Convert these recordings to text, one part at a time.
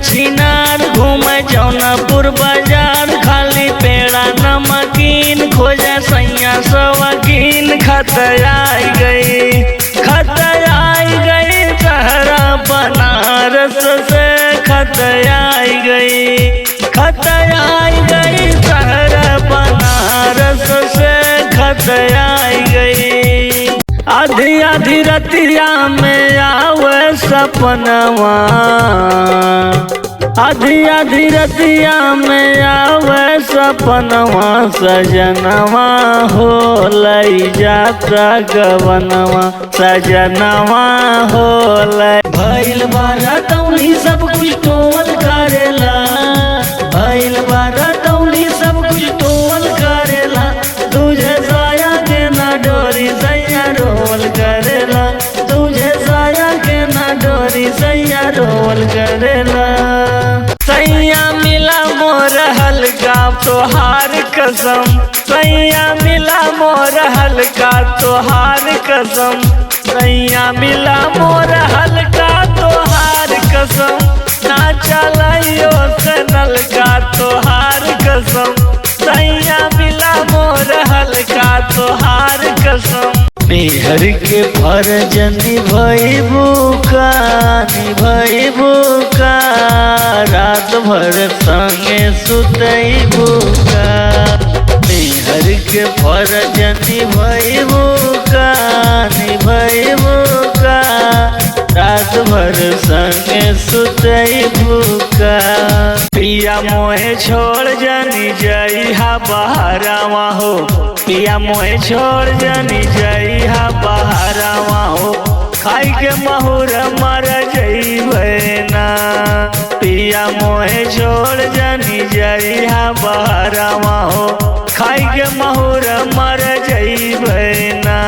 छिनार घूमे जौनपुर बाजार खाली पेड़ा नमकीन खोजा सैया सवकीन खतराई गई सहरा बनारस से खतराई गई सहरा बनारस से खतराई गई। आधी आधी रतिया में आवे सपनवा आधी आधी रतिया में आवे सपनवा सजनवा हो लई जाता गवनवा सजनवा हो लई भइल बारा तौली सब कुछ टोल करेला भइल बारा तौली सब कुछ टोल करेला तुझे साया के ना डोरी सैया रोल करेला तुझे साया के ना डोरी सैया रोल करेला। सैया मिला मोर हल्का तोहार कसम सैया मिला मोर हल्का तोहार कसम सैया मिला मोर हल्का तोहार कसम ना चलाइयो से नलका तोहार कसम सैया मिला मोर हल्का तोहार कसम। मेहर के फर्ज निभइबू का रात भर संगे सुतइबू का मेहर के फर्ज निभइबू का रात भर संगे सुतइबू का। पिया मोहे छोड़ जनी जइहा बहरावा हो पिया मोहे छोड़ जनी जइहा बहरावा हो खाई के महुर मर जइबे ना पिया मोहे छोड़ जनी जइहा बहरावा हो खाई के महुर मर जइबे ना।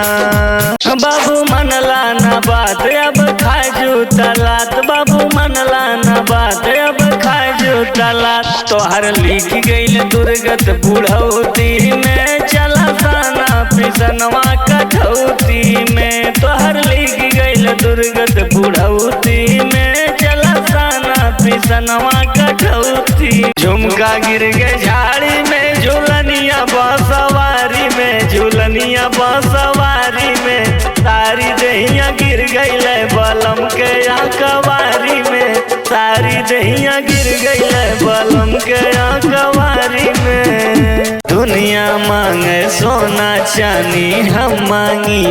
बाबू मनला ना बात अब खाए जूता लात बाबू मनला ना बात अब खाए जूता लात तोहर लिख गईल दुर्गत बुढ़ौती में चला साना पिसनवा कठौती में तोहर लिख गईल दुर्गत बुढ़ौती में चला साना पिसनवा कठौती। झुमका गिर गए झाड़ी में झूलनिया बसवारी में झूलनिया बसवारी में सारी दहिया गिर गईल बलम के कवारी में सारी दहिया गिर गईल बलम के कवारी में। दुनिया मांगे सोना चांदी हम मांगी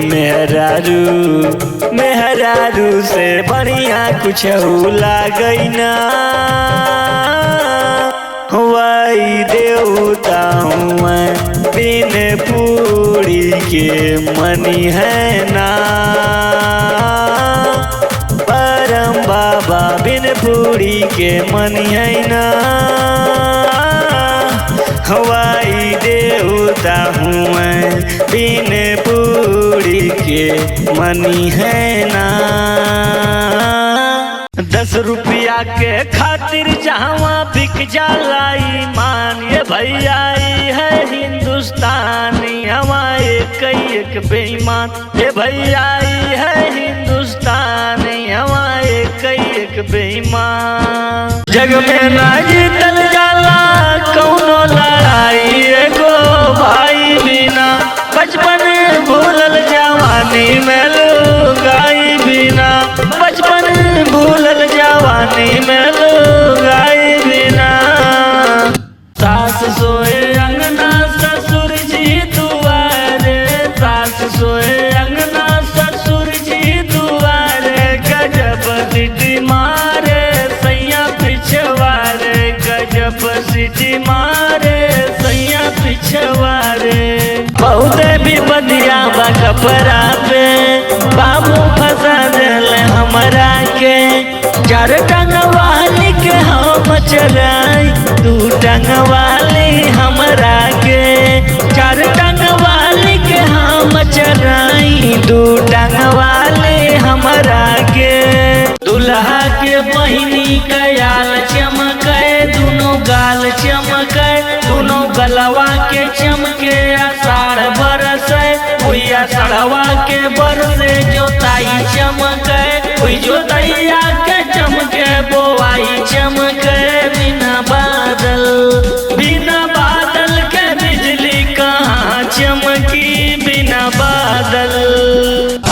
मेहरारू से बढ़िया कुछ लागई ना वही देवता हूँ मैं बिन पूरी के मनी है ना परम बाबा बिन पूरी के मनी है ना हवाई देवता हूँ मैं बिन पूरी के मनी है ना। 10 रुपया के खातिर जहाँ बिक जाला ईमान ये भैया है हिंदुस्तानी हमारे एक बेईमान ये भैया है हिंदुस्तानी हमारे एक बेईमान। जग में ना जीतल जाला कौनो लड़ाई एगो भाई बिना बचपन भूलल जवानी में लुगाई बिना बचपन भूलल जवानी में लुगाई बिना। सास सोए अंगना ससुर जी दुआरे सास सोए अंगना ससुर जी दुआरे गजब सीटी मारे सैया पिछवारे गजब सीटी मारे सैया पिछवारे। बहुते भी बदिया बा कपड़ा पे बाबू फंसा दिल हमरा के चार टंगवाली के हम चलाई तू टंगवाली हमरा के चार टंगवाली के हम चलाई तू टंगवाली हमरा के। दुल्हा के बहिनी कयाल चमके दोनों गाल चमके दोनों गलवा के चमके आषाढ़ बरसे भैया सड़वा के बरसे जोताई चमके जोतैया के चमके बोआई चमके बिना बादल।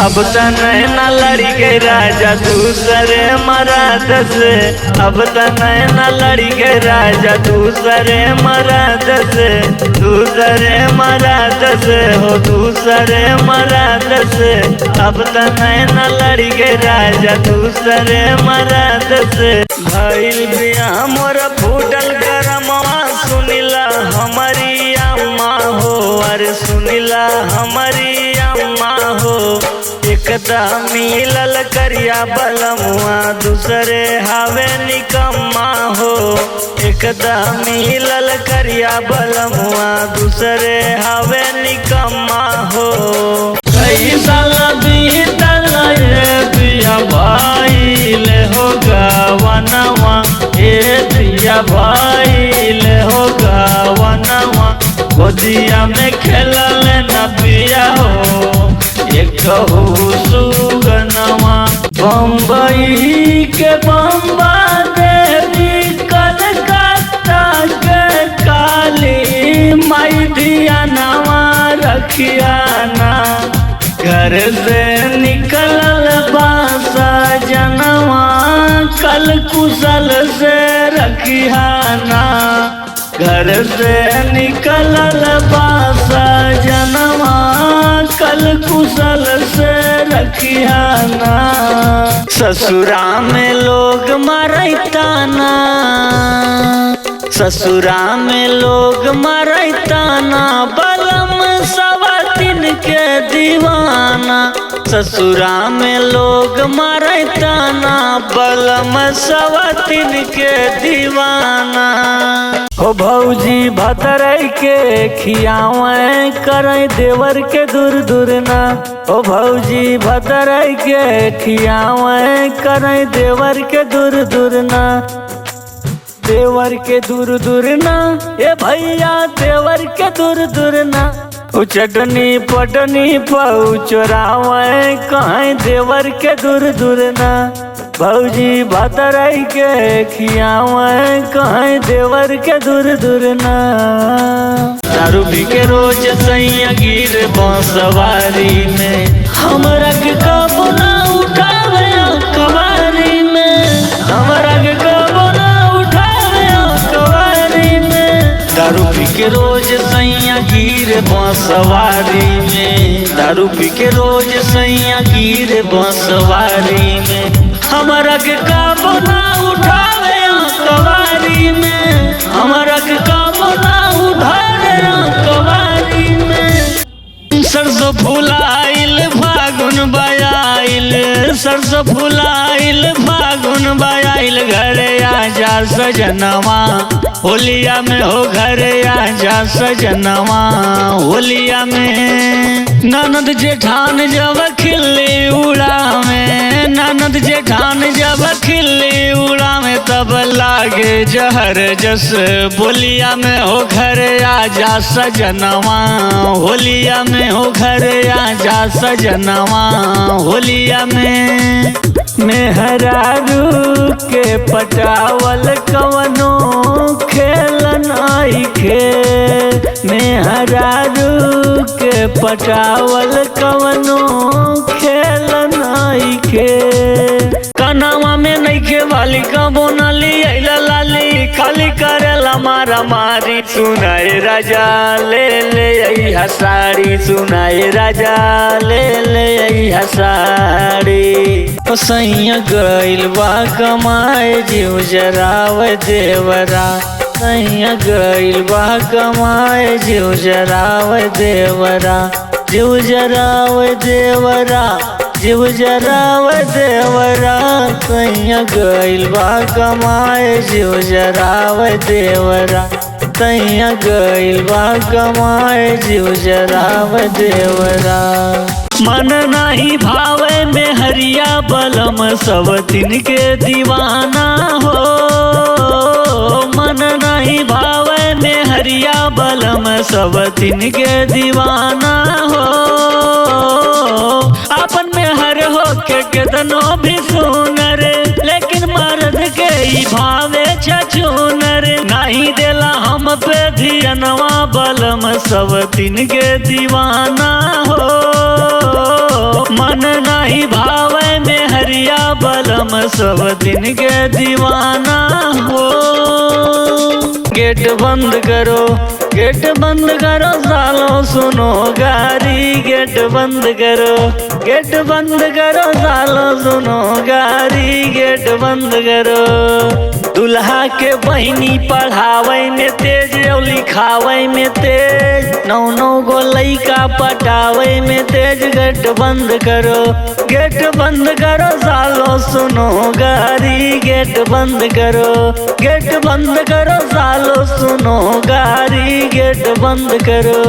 अब त नैना लड़ी गए राजा दूसरे मराद से, अब त नैना लड़ी गए राजा दूसरे मराद से, दूसरे मराद से हो दूसरे मराद से। अब त नैना लड़ी गए राजा दूसरे मराद से। भइल बियाह मोर फूटल करमवा सुनिला हमारी अम्मा हो, अरे सुनिला हमारी अम्मा हो। एकदम मिलल करिया बलमुआ दूसरे हावे निकम्मा हो, एकदम मिलल करिया बलमुआ दूसरे हावे निकम्मा हो। कई साल बीतल पिया भाईल हो गवनवा, ए पिया भाईल हो गवनवा। गोदिया में खेलल न पिया हो एक सुगनवा। बम्बई के बम्बा देवी कलकत्ता के काली माई धियानवा रखियाना। घर से निकलल बासा जनवा कल कुशल से रखियाना। घर से निकलल बासा जनवा कल कुशल से रखियाना। ससुरा में लोग मरैताना, ससुरा में लोग मरैताना बलम सवातिन के दीवाना। ससुरा में लोग मरैताना बलम सवातिन के दीवाना। हो भौजी भतरई के खियावे करे देवर के दूर दूर ना। ओ भौजी भतरई के खियावे करे देवर के दूर दूर ना, देवर के दूर दूर ना। ए भैया देवर के दूर दूर ना। ओ चटनी पटनी पाऊ चोरावे कहीं देवर के दूर दूर ना। भौजी भतरई के खियावे कहीं देवर के दूर दूर ना। दारू पी के रोज सैया गिर बांसवारी में, हमरा के कबो ना उठावे कवारी में, हमरा के कबो ना उठावे कवारी में। दारू पी के रोज सैया गिर बांसवारी में, दारू पी के रोज सैया गिर बांसवारी में। हमरा के काबो ना उठावे कवारी में, हमरा के काबो ना उठावे कवारी में। सरसों फुलाइल फागुन बयाइल, सरसों फुलाइल फागुन बयाइल। घरे आजा सजनवा होलिया में हो, घरे आजा सजनवा होलिया में। ननद जेठान जब खिल्ली उड़ा में, ननद जेठान जब खिल्ली उड़ा में तब लागे जहर जस बोलिया में हो। घरे आजा सजनवा होलिया में हो, घरे आजा सजनवा होलिया में। मेहरारू के पटावल कवनो खेलन आइखे, मेहरारू के पटावल कवनो खेलन आइखे। कनावा में नइखे वाली कबो नाली आइला लाली, खाली करेला मारा मारी। सुनाए राजा ले ले आई साड़ी, सुनाए राजा ले ले आई साड़ी। सैया गइल बा कमाए जीव जरावे देवरा, सैया गइल बा कमाए जीव जरावे देवरा। जीव जरावे देवरा, जीव जरावे देवरा। सैया गइल बा कमाए जीव जरावे देवरा, सैया गइल बा कमाए जीव जरावे देवरा। मन नाही भावे में हरिया बलम सब दिन के दीवाना हो, मन नहीं भावे में हरिया बलम सब दिन के दीवाना हो। अपन में हर हो के कितनो भी सुनर, लेकिन मर्द के ही भावे छछूनर। नहीं नहीं देला हम पे धियनवा बलम सब दिन के दीवाना हो। मन नहीं भावे में हरिया बलम सब दिन के दीवाना हो। गेट बंद करो, गेट बंद करो सालो सुनो गारी। गेट बंद करो, गेट बंद करो सालो सुनो गारी। गेट बंद करो। दुल्हा के बहिनी पढ़ावे में तेज और लिखावे में तेज, नौ नौ गो लइका पटावे में तेज। गेट बंद करो, गेट बंद करो सालो सुनो गारी। गेट बंद करो, गेट बंद करो सालो सुनो गारी। गेट बंद करो।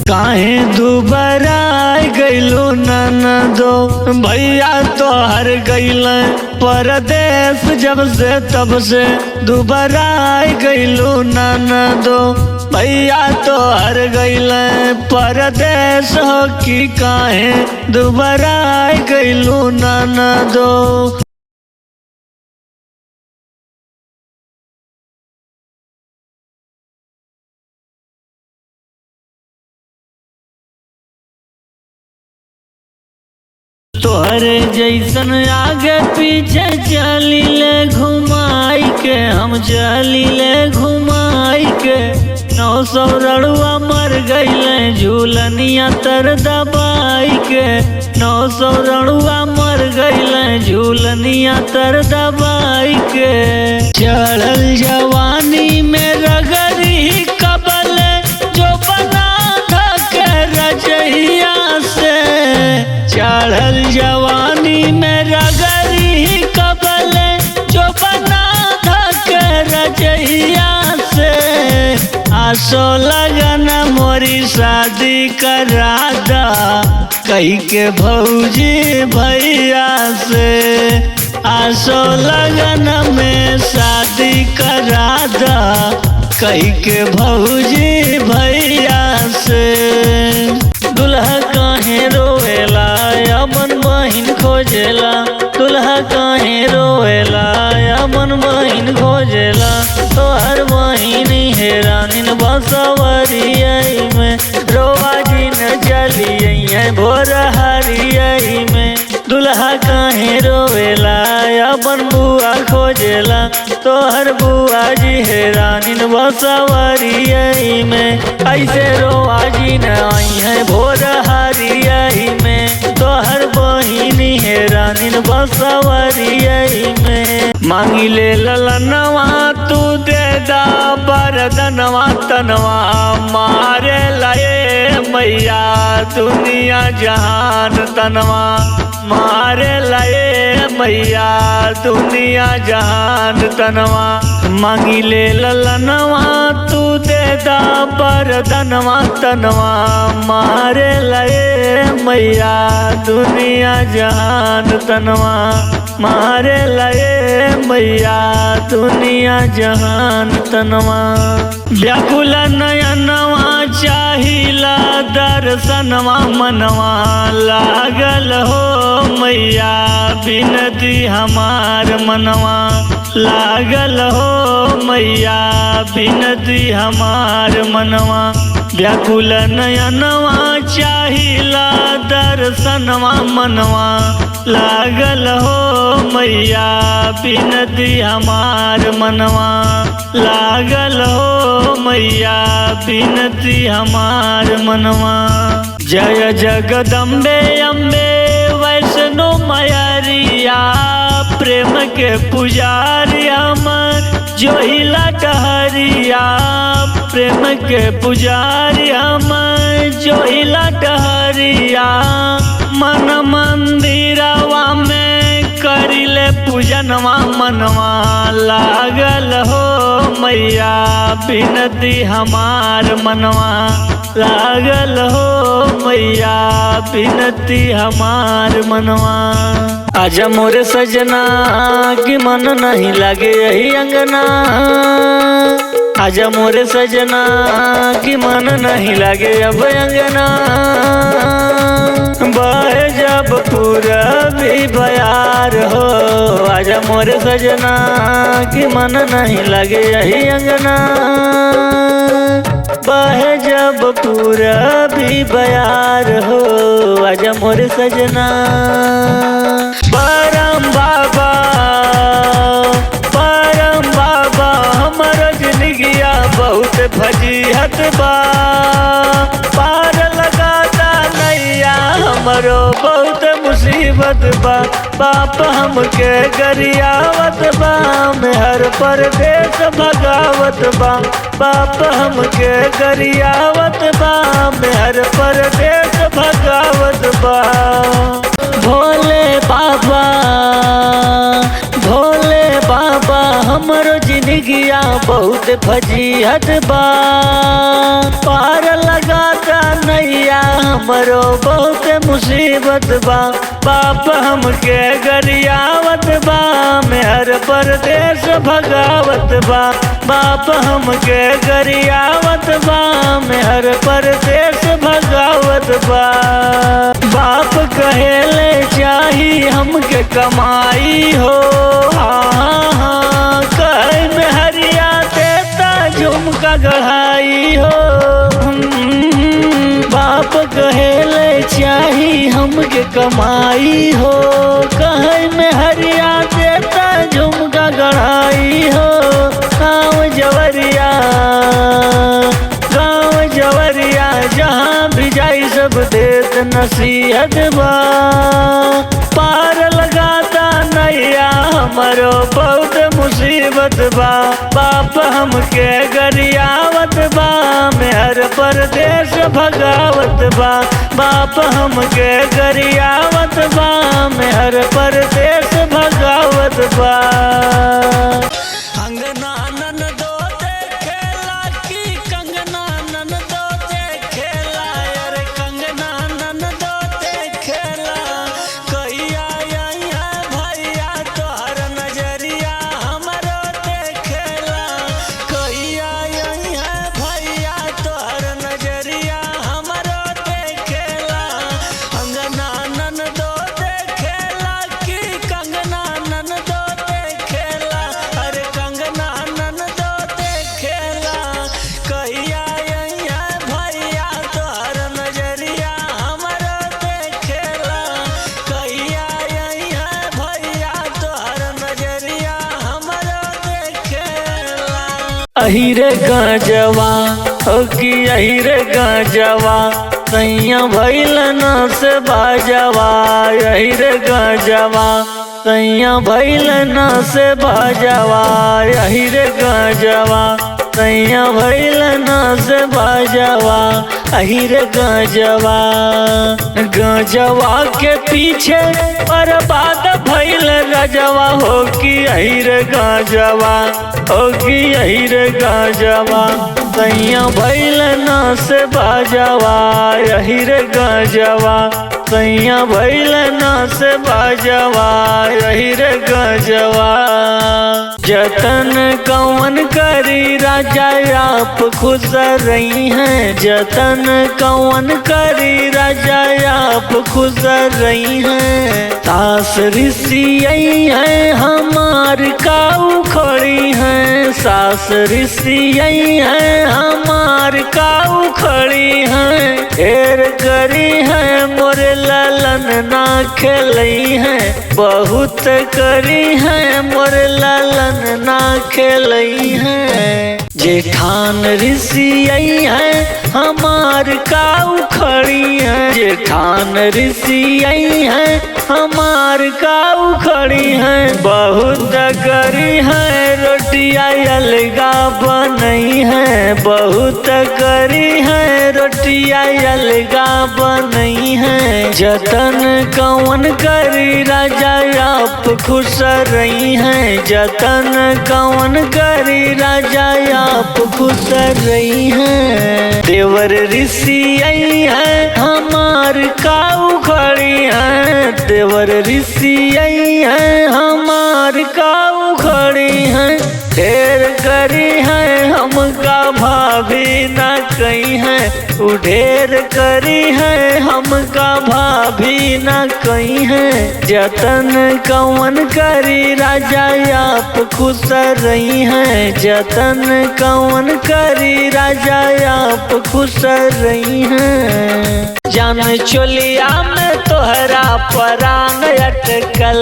काहे दुबारा गइलो ननदो, भैया तो हर गइल परदेश जब से तब से। दुबारा गइलो ननदो, भैया तो हर गइल परदेश हो कि काहे दुबारा गइलो ननदो। तोहरे जैसन आगे पीछे चली ले घुमाई के, हम चली ले घुमाई के। 900 रड़ुआ मर गईले झूलनिया तर दबाई के। 900 रड़ुआ मर गईले झूलनिया तर दबाई के। चढ़ल जवानी में रगड़ी कबल जो बना था के रजहिया से। चढ़ल जवानी में रगड़ी कबल जो बना था के रजहिया से। आसो लगन मोरी शादी करा दा कही के भौजी भैया से। आसो लगन में शादी करा दा कही के भौजी भैया से। दुल्हा काहे रोवेला अपन बहिन खोजेला। दुल्हा काहे रोवेला अपन बहिन खोजेला। तोहर बहिन हेरानिन बसवरिया में रोवा जी न चलिए भोर हरिया में। दुल्हा काहे रोवेला अपन बुआ खोजेला। तोहर बुआ जी हेरानिन बसवरिया में। ऐसे रोवा जी न आई है भोर हरिया में। तोहर बहिनी हेरानिन बसवरिया में। मांगी ले ललनवा तू दे दा बरदनवा तनवा मारे लाए मैया। दुनिया जहान तनवा मारे लाए मैया। दुनिया जहान तनवा मांगी ले ललनवा तू दे दा बरदनवा तनवा मारे लाए मैया। दुनिया जहान तनवा मारे लाए मैया। दुनिया जहान तनवा व्याकुल नयनवा चाहिला दर्शनवा मनवा लागल हो मैया। बिनती हमार मनवा लागल हो मैया। बिनती हमार मनवा व्याकुल नयनवा चाहिला दर्शनवा मनवा लागल हो मैया। बिनती हमार मनवा लागल हो मैया। बिनती हमार मनवा। जय जगदम्बे अम्बे वैष्णो मैरिया। प्रेम के पुजारी हमर जोहिला टहरिया। प्रेम के पुजारी हमर जोहिला टहरिया। मन मंदिरवा में करिले पूजनवा मनवा लागल हो मैया। बिनती हमार मनवा लागल हो मैया। बिनती हमार मनवा। आजा मोरे सजना कि मन नहीं लागे यही अंगना। आजा मोरे सजना कि मन नहीं लागे अब अंगना। बहे जब पूरा भी बयार हो आजा मोरे सजना कि मन नहीं लगे यही अंगना। बहे जब पूरा भी बयार हो आजा मोरे सजना। परम बाबा हमर जिंदगिया बहुत फजीहत बा। पार लगाता नैया हमरो बहुत मुसीबत बा। बाप हमके गरियावत बा मेहर परदेश भगावत बा। बाप हमके गरियावत बा मेहर परदेश भगावत बा। भोले बाबा हमरो जिंदगिया बहुत फजीहत बा। पार लगाता नैया हमरो बहुत मुसीबत बा। बाप हमके गरियावत बा मेहर परदेश भगावत बा। बाप हमके गरियावत बा मेहर परदेश भगावत बा। बाप कहेले चाही हमके कमाई हो कहे में हरिया देता झुमका गढ़ाई हो। बाप कहेले चाही हमके कमाई हो कहे में हरिया देता झुमका गढ़ाई हो। गाँव जवरिया जहाँ भी जाई सब देत नसीहत बा। पार लगाता नैया हमरो बहुत मुसीबत बा। बाप हमके गरियावत बा मेहर परदेश भगावत बा। बाप हमके गरियावत बा मेहर परदेश भगावत बा। अंगना ननदो देखेला की कंगना ननदो देखेला अरे कंगना ननदो देखेला। कहिया आइया भैया तोहर नजरिया हमरो देखेला। कहिया आइया भैया तोहर नजरिया हमरो देखेला। अंगना ननदो देखेला की कंगना ननदो देखेला अरे कंगना ननदो देखेला। कहिया आइया भैया तोहर नजरिया हमरो देखेला। कहिया आइया भैया तोहर नजरिया हमरो देखेला। अहिरे गजवा हो कि अहिरे गजवा सैया भइल न से बाजवा। अहिरे गजवा सैया भइल न से बाजवा। अहिरे गजवा सैया भइल न से बाजवा। अहिरे गजवा के पीछे बर्बाद भइल रजवा हो कि अहिरे गजवा हो कि अहिरे गजवा सैया भइल न से बाजवा। अहिरे गजवा सैया भइल न से बाजवा। अहिरे गजवा जतन कौन करी राजा आप खुश रही हैं। जतन कौन करी राजा आप खुश रही हैं। सास ऋषि है हमार काऊ खड़ी हैं। सास ऋषि है हमार काऊ खड़ी हैं। ढेर करी है मोरे ललन ना खेलई हैं। बहुत करी है मोरे ललन ना खेलई हैं। जेठान ऋषि है हमार काऊ खड़ी हैं। जेठान ऋषि है हमार काऊ खड़ी हैं। बहुत करी है रोटिया अलगा बनई है। बहुत करी है रोटिया अलगा बनई है। जतन कौन करी राजा आप खुश रही हैं। जतन कौन करी राजा आप खुश रही हैं। देवर ऋषि है हमार काऊ खड़ी हैं। देवर ऋषि है हमार काऊ खड़ी हैं। ढेर करी है हमका भाभी न कही है, उ ढेर करी है हमका भाभी न कही है। जतन कौन करी राजा आप खुश रही हैं, जतन कौन करी राजा आप खुश रही हैं। जान चोलिया में तोहरा परान अटकल,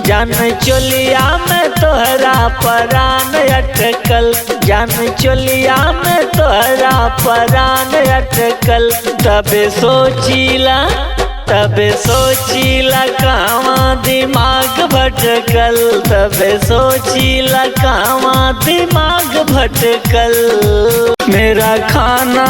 जान चोलिया में तोहरा परान अटकल, जान चोलिया में तोहरा परान अटकल। तबे सोचीला कहवा दिमाग भटकल, तबे सोचीला कहवा दिमाग भटकल। मेरा खाना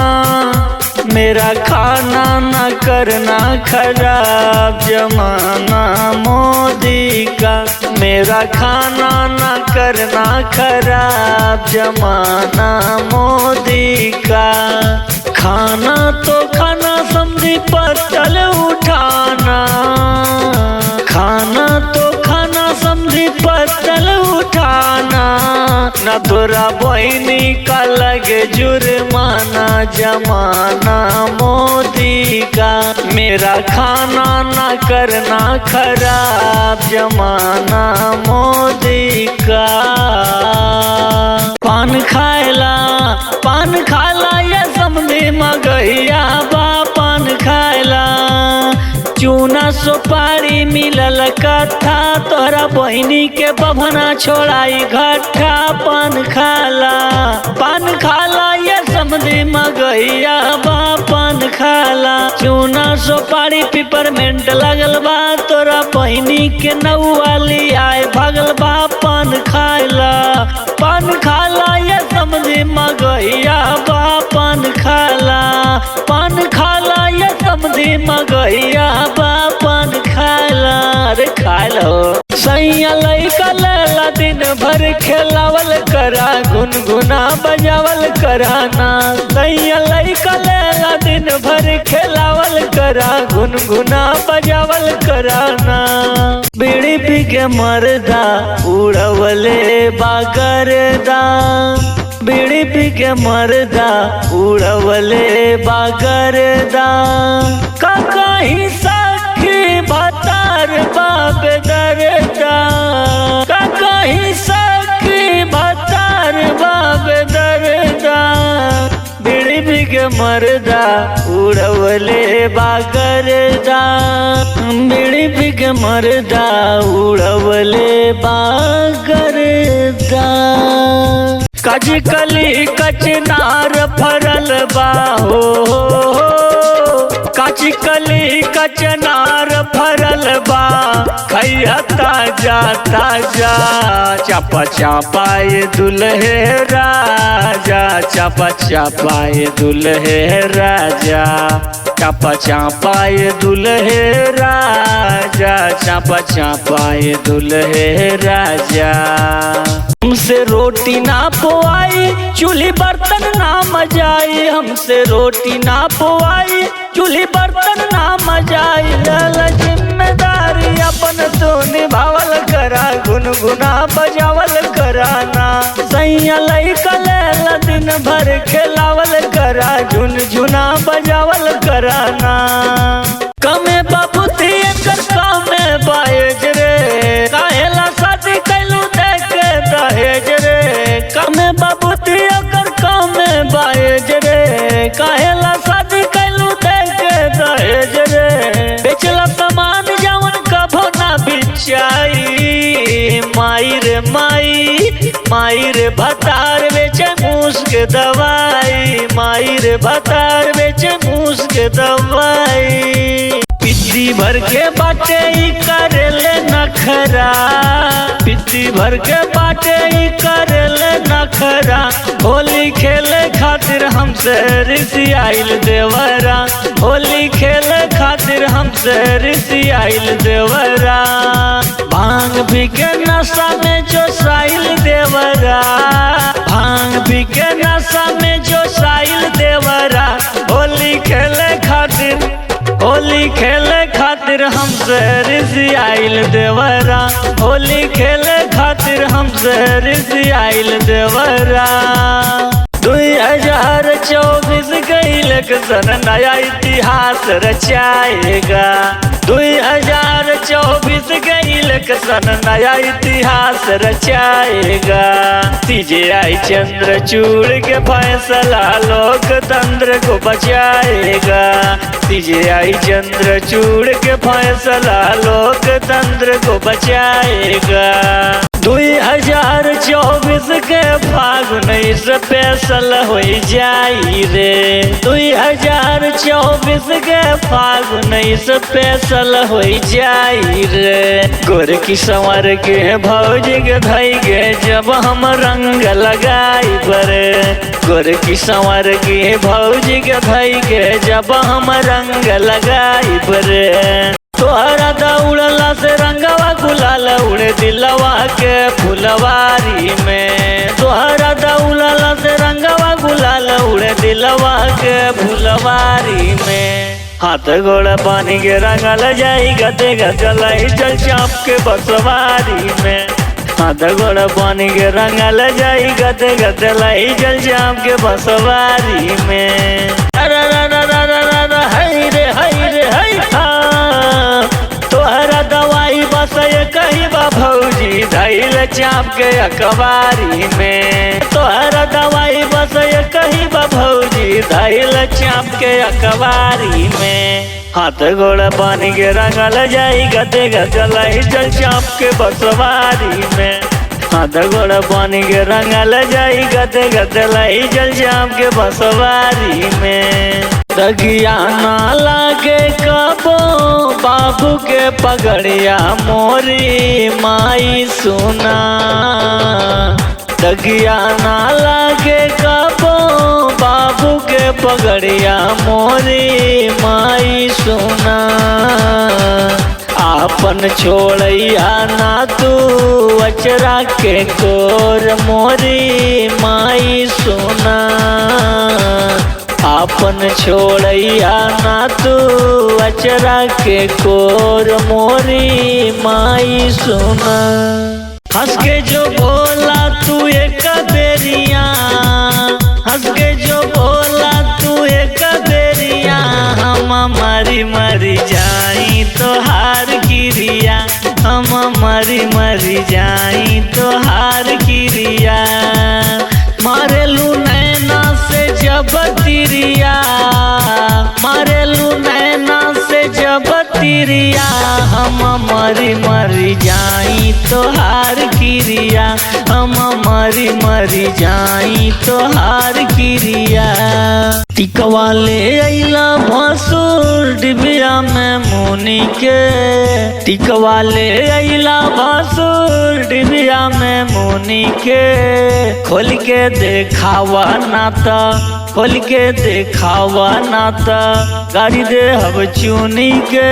न करना खराब जमाना मोदी का, मेरा खाना न करना खराब जमाना मोदी का। खाना तो खाना समझी पत्तल उठाना, खाना तो खाना समझी पत्तल उठाना। न तोरा बहनी का लगे जुर्माना जमाना मोदी का। मेरा खाना न करना खराब जमाना मोदी का। पान खाला ये समझी मगहिया बा पान खाला। चूना सुपारी मिलल कथा, तोहरा बहिनी के बभना छोड़ाई घट्ठा। पान खाला ये समझी मगहिया बा पान खाला। चूना सुपारी पिपरमेंट लगल बा, तोरा बहिनी के नौवाली आए भगल बा। पान खाला ये समझी मगहिया बा पान खाला ये समझी मगहिया बा पान खाला। अरे खालो सैया लइका लेला दिन भर खेलावल करा, गुनगुना बजावल कराना। सैया लइका लेला दिन भर खेलावल करा, गुनगुना बजावल कराना। बीड़ी पी के मरदा उड़वले बागरदा, बीड़ी पी के मरदा उड़वले बागरदा। कहीं सखी भतार बाप दरदा, कहीं सखी भतार बाप दरदा। बीड़ी पी के मरदा उड़वले बागरदा, बीड़ी पी के मरदा उड़वले बागरदा। कचकली कचनार फरल बा हो, कचकली कचनार फरल बा। खैया ताजा ताजा चापा चापाए दुल्हे राजा, चापा चापाए दुल्हे राजा, चापा चापाए दुल्हे राजा, चापा चापाए दुल्हे राजा। हमसे रोटी ना पोआई चूल्ही बर्तन ना मजाई, हमसे रोटी ना पोआई चूल्ही बर्तन ना मजाई। लाला जिम्मेदारी अपन तो निभावल करा, गुनगुना बजावल कराना। सैया लइका लेला दिन भर खेलावल करा, झुनझुना बजावल कराना। कमे बाबू थी एकर कामे बाएज रे, काहेला शादी कैलू देख के दहेज रे। कमे बाबू थी एकर कामे बाएज रे, काहेला शादी कैलू देख के दहेज रे। बेचला सामान जवन कभो ना बिचाई, माई रे माई, माई रे भतार बेचे मूस के दवाई, माई रे भतार बेचे मूस के दवाई। पिद्दी भर के बाटे ही करेले नखरा, पिद्दी भर के बाटे ही करेले नखरा। होली खेले खातिर हमसे ऋषि आइल देवरा, होली खेले खातिर हमसे ऋषि आइल देवरा। भांग भी के नशा में जो साइल देवरा, भांग भी के नशा में जो साइल देवरा। होली खेले खातिर, होली खेले खातिर हमसे ऋषि आइल देवरा, होली खेले खातिर हमसे ऋषि आइल देवरा। 2024 का इलेक्शन नया इतिहास रचाएगा। 2024 का इलेक्शन नया इतिहास रचाएगा। सीजेआई चंद्रचूड़ के फैसला लोकतंत्र को बचाएगा। सीजेआई चंद्रचूड़ के फैसला लोकतंत्र को बचाएगा। 2024 के फागुन स्पेशल हो जाई रे। 2024 के फागुन स्पेशल हो जाई रे। गोर की संवर के भौजी के धई गे जब हम रंग लगाई बरे। गोर की संवर के भौजी के धई गे जब हम रंग लगाई बरे। तोहरा दौड़ला से रंगवा गुलाल उड़े दिलवा के फुलवारी में। तोहरा दौड़ला से रंगवा गुलाल उड़े दिलवा के फुलवारी में। हाथ गोड़ पानी के रंगल जाई गते गलाई चल चाप के बसवारी में। हाथ गोड़ पानी के रंगल जाई गते गलाई चल चाप के बसवारी में। हई रे हई रे हई तोहरा दवाई बस कही बा भौजी धैल चाप के अखबारी में। तोहरा दवाई बस कही बा भौजी धैल चाप के अखबारी में। हाथ गोड़ पानी के रंगल जाई गते गलाई चल चाप के बसवारी में। हाथ गोड़ पानी के रंगल जाई गते गलाई चल चाप के बसवारी में। दगिया ना लागे कबो बाबू के पगड़िया मोरी माई सुना। दगिया ना लागे कबो बाबू के पगड़िया मोरी माई सुना। आपन छोड़िया ना तू अचरा के कोर मोरी माई सुना। आपन छोड़िया ना तू अचरा के कोर मोरी माई सुना। हंस के जो बोला तू एक बेरिया। हंस के जो बोला तू एक बेरिया। हम मरी मरी जाई तो हार गिरिया। हम मरी मरी जाई तो हार गिरिया। मारेलू नैना से जब तिरिया। मारेलू नैना से जब तिरिया। हम मरी मरी जाई तो हार गिरिया। हम मरी मरी जाई तो हार गिरिया। टिकवा ले अइला भसुर डिबिया में मुनि के। टिकवा ले अइला भसुर डिबिया में मुनि के। खोल के देखावा नाता। खोल के देखावा नाता। गाड़ी दे हब चुनी के।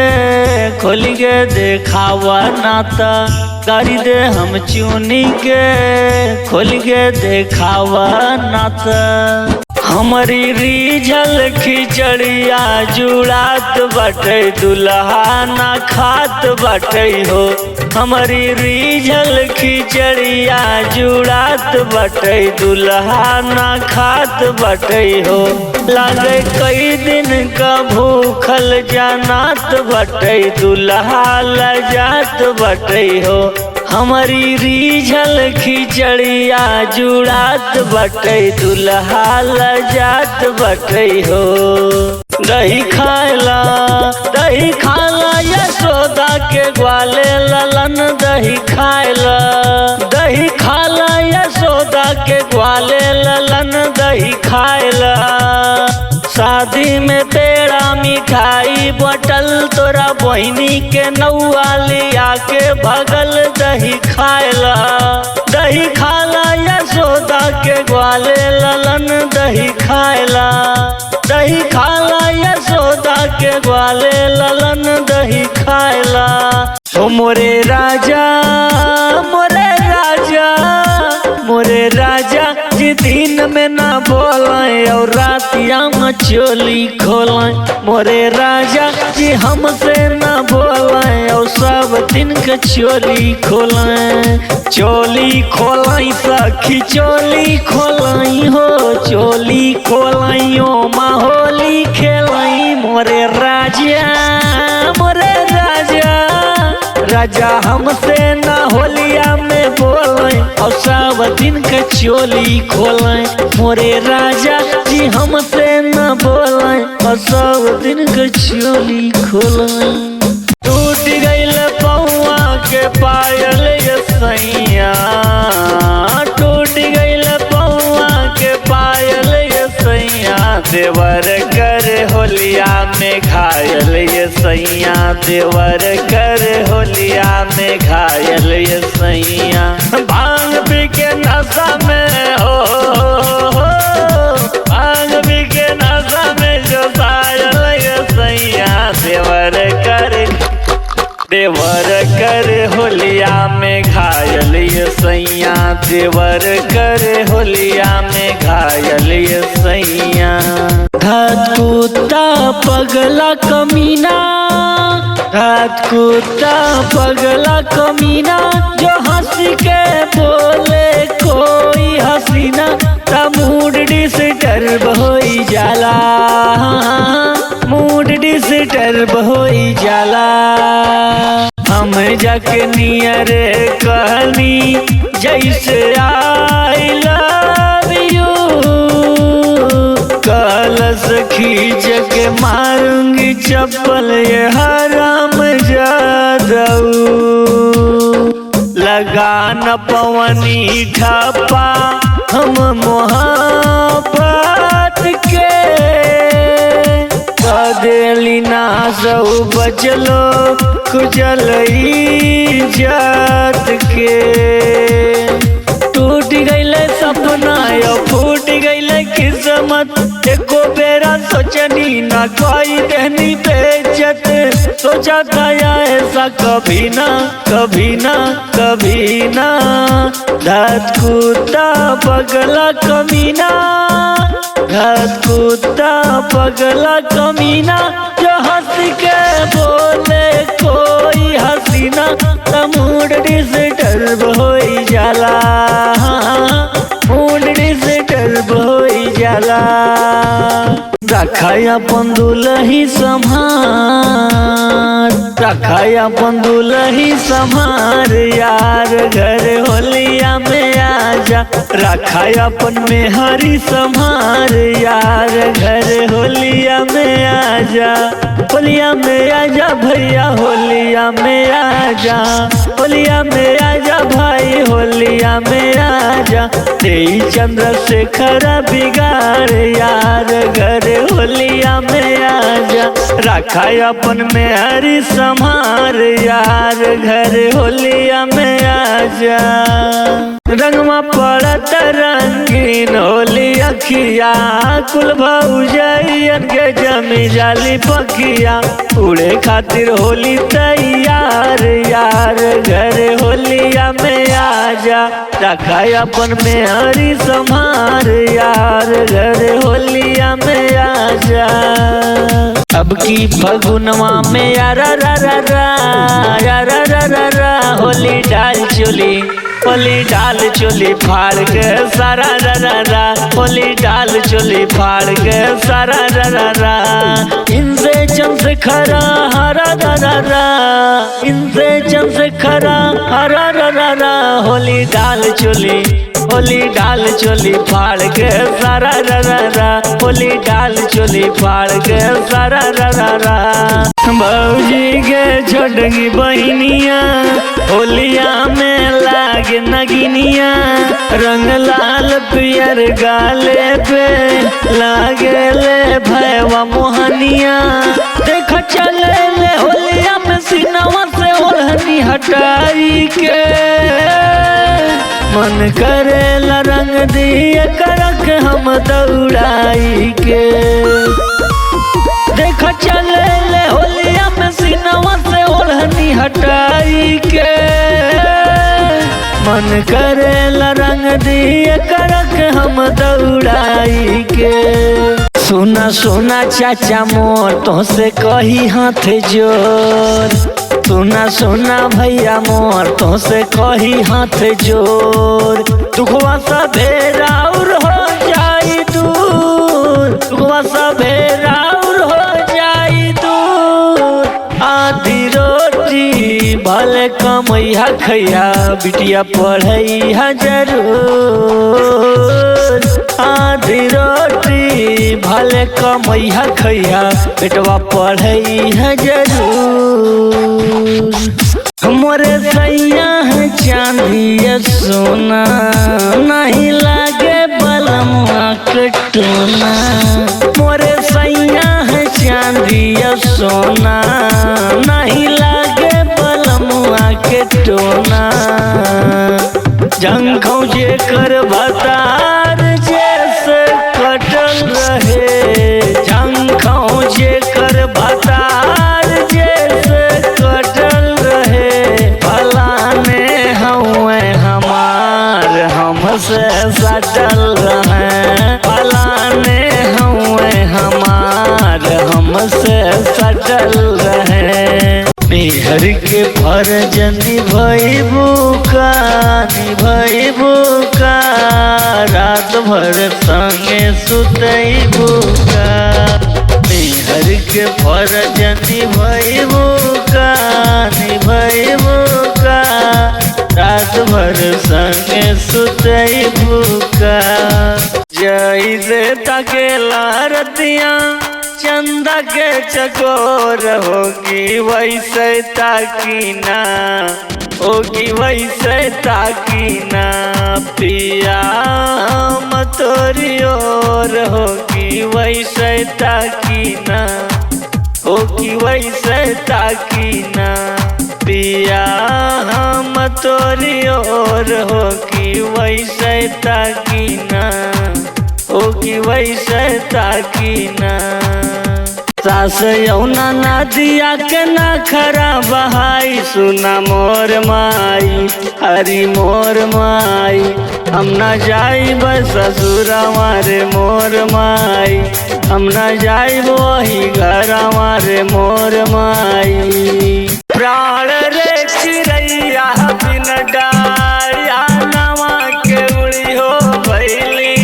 खोल के देखावा नाता। गाड़ी दे हम चुनी के। खोल के देखावा नाता। हमारी रीझल खिचड़िया जुड़ात बटे दुल्हा ना खात बटे हो। हमारी रीझल खिचड़िया जुड़ात बटे दुल्हा ना खात बटे हो। लागे कई दिन का भूखल जानात बटे दुल्हा लजात बटे हो। हमारी रीझल खिचड़िया जुड़ात बटे दुल्हा लजात बटे हो। दही खाला यशोदा के ग्वाले ललन दही खाला। दही खाला यशोदा के ग्वाले ललन दही खाला। शादी में पेड़ा मिठाई बटल तोरा बहिनी के नौआ लिया के भगल दही खाला। दही खाला यशोदा के ग्वाले ललन दही खाला। दही खाला यशोदा के ग्वाले ललन दही खाला। ओ मोरे राजा मोरे राजा मोरे राजा जी दिन में ना बोलें और रातिया में चोली खोलें। मोरे राजा जी हमसे ना बोलें और सब दिन के चोली खोलें, चोली खोलाई सखी चोली खोलाई हो, चोली खोलाई ओ माहौली खेलाई मोरे राजा, मोरे राजा, राजा हमसे ना होलिया में बोलें और सब दिन के चोली खोलें मोरे राजा जी हमसे ना बोलें और सब दिन के चोली खोलें। टूट गईल पौआ के पायल ये सैया, टूट गईल पौआ के पायल ये सैया, देवर कर होलिया में घायल ये सैया, देवर कर होलिया में घायल ये सैया। भांग पी के नशा में हो, भांग पी के नशा में जो सायल ये सैया, देवर कर होलिया में घायल ये सैया, देवर कर होलिया में घायल ये सैया। घात कुत्ता पगला कमीना, घात कुत्ता पगला कमीना, जो हंस के बोले कोई हसीना, तब मूड डिस्टर्ब होई जाला, मूड डिस्टर्ब होई जाला। हम जाके नियर कहनी जैसे आई लव यू, कलस खींच के मारूंगी चप्पल ये हराम जादू, लगा न पवनी ठप्पा हम मोहब्बत के, कदेली ना सौ बचलो कुचल इज्जत के। टूट गईले सपना या फूट गईले किस्मत, एको बेरा सोचनी ना कोई देनी बेइज्जत, सोचा था ऐसा कभी ना कभी ना कभी ना। घात कुत्ता पगला कमीना, घात कुत्ता पगला कमीना, जो हंस के बोले कोई हसीना, मूड डिस्टर्ब होई जाला, मूड डिस्टर्ब होई जाला। रखाया पंदुलही संभार, रखाया पंदुलही संभार यार, घर होलिया में आजा, रखाया अपन में हरी संभार यार, घर होलिया में आजा, होलिया में आजा भैया, होलिया में आजा, होलिया में आजा भाई, होलिया में आजा। तेई चंद्रशेखर बिगाड़ यार, घर होलिया में आजा, रखा अपन में हरी संभार यार, घर होलिया में आजा। रंगवा पड़त रंगीन होली अखिया, कुल भौजैयन के जमी जाली पखिया, उड़े खातिर होली तैयार यार, घर होलिया में आजा, रखा अपन में हरी संभार यार, घर होलिया में आजा। अब की फगुनवा में यारा रा रा रा, यारा रा रा रा, होली डाल चोली, होली डाल चोली फाड़ के सारा रा रा रा, होली डाल चोली फाड़ के सारा रा रा रा। इनसे चम से खरा हरा रा रा रा, इनसे चम से खरा हरा रा रा रा, होली डाल चोली, होली डाल चोली फाड़ के सारा रा रा रा, होली डाल चोली फाड़ के सारा रा रा रा। भौजी के छोटकी बहनिया होलिया में लागे नगिनिया, रंग लाल पियर गाले पे लागे ले भैवा मोहनिया, देख चले ले होलिया में सीनावा से ओढ़नी हटाई के, मन करेला रंग दिए करक हम दौड़ाई के, देख चले ले होलिया में सीनावा से ओढ़नी हटाई के, मन करेला रंग दिए करक हम दौड़ाई के। सुना सुना चाचा मोर तो से कही हाथ जोर, सुना सुना भैया मोर तो से कही हाथ जोर, दुखवा सभे राउर हो जाई दूर, दुखवा सभे राउर हो जाई दूर। आधी रोटी भले कमैया खैया, बिटिया पढ़ैया जरूर। आधी रोटी भले कमैया खैया, बेटवा पढ़ैया जरूर। मोरे सैया है चांदी सोना, नहीं लागे बलमुआ के टोना। मोरे सैया है चांदी सोना, नहीं लागे बलमुआ के टोना। जंखौ जे कर भतार जैसे कटल रहे, जंखौ जे कर भतार जैसे कटल रहे। फलाने हुए हमार हमसे सटल रहे, फलाने हुए हमार हमसे सटल रहे। निहर के फर्ज निभैबू का, निभैबू का, रात भर संगे सुतैबू का। निहर के फर्ज निभैबू का, निभैबू का, रात भर संगे सुतैबू का। जैसे तकेला रतिया चंदा के चकोर होगी वैसे ताकीना, होगी वैसे ताकीना। पिया मतोरी ओर होगी वैसे ताकीना, होगी वैसे ताकीना। पिया मतोरी ओर होगी वैसे ताकीना, होगी वैसे ताकीना। सास यौना नदिया के ना खरा बहाई, सुना मोर माई, हरी मोर माई। हम ना जाई बस ससुर हमारे मोर माई, हम ना जाई वही घर हमारे मोर माई। प्राण रे चिड़ैया बिन डाया नवा के उड़ी हो भैली,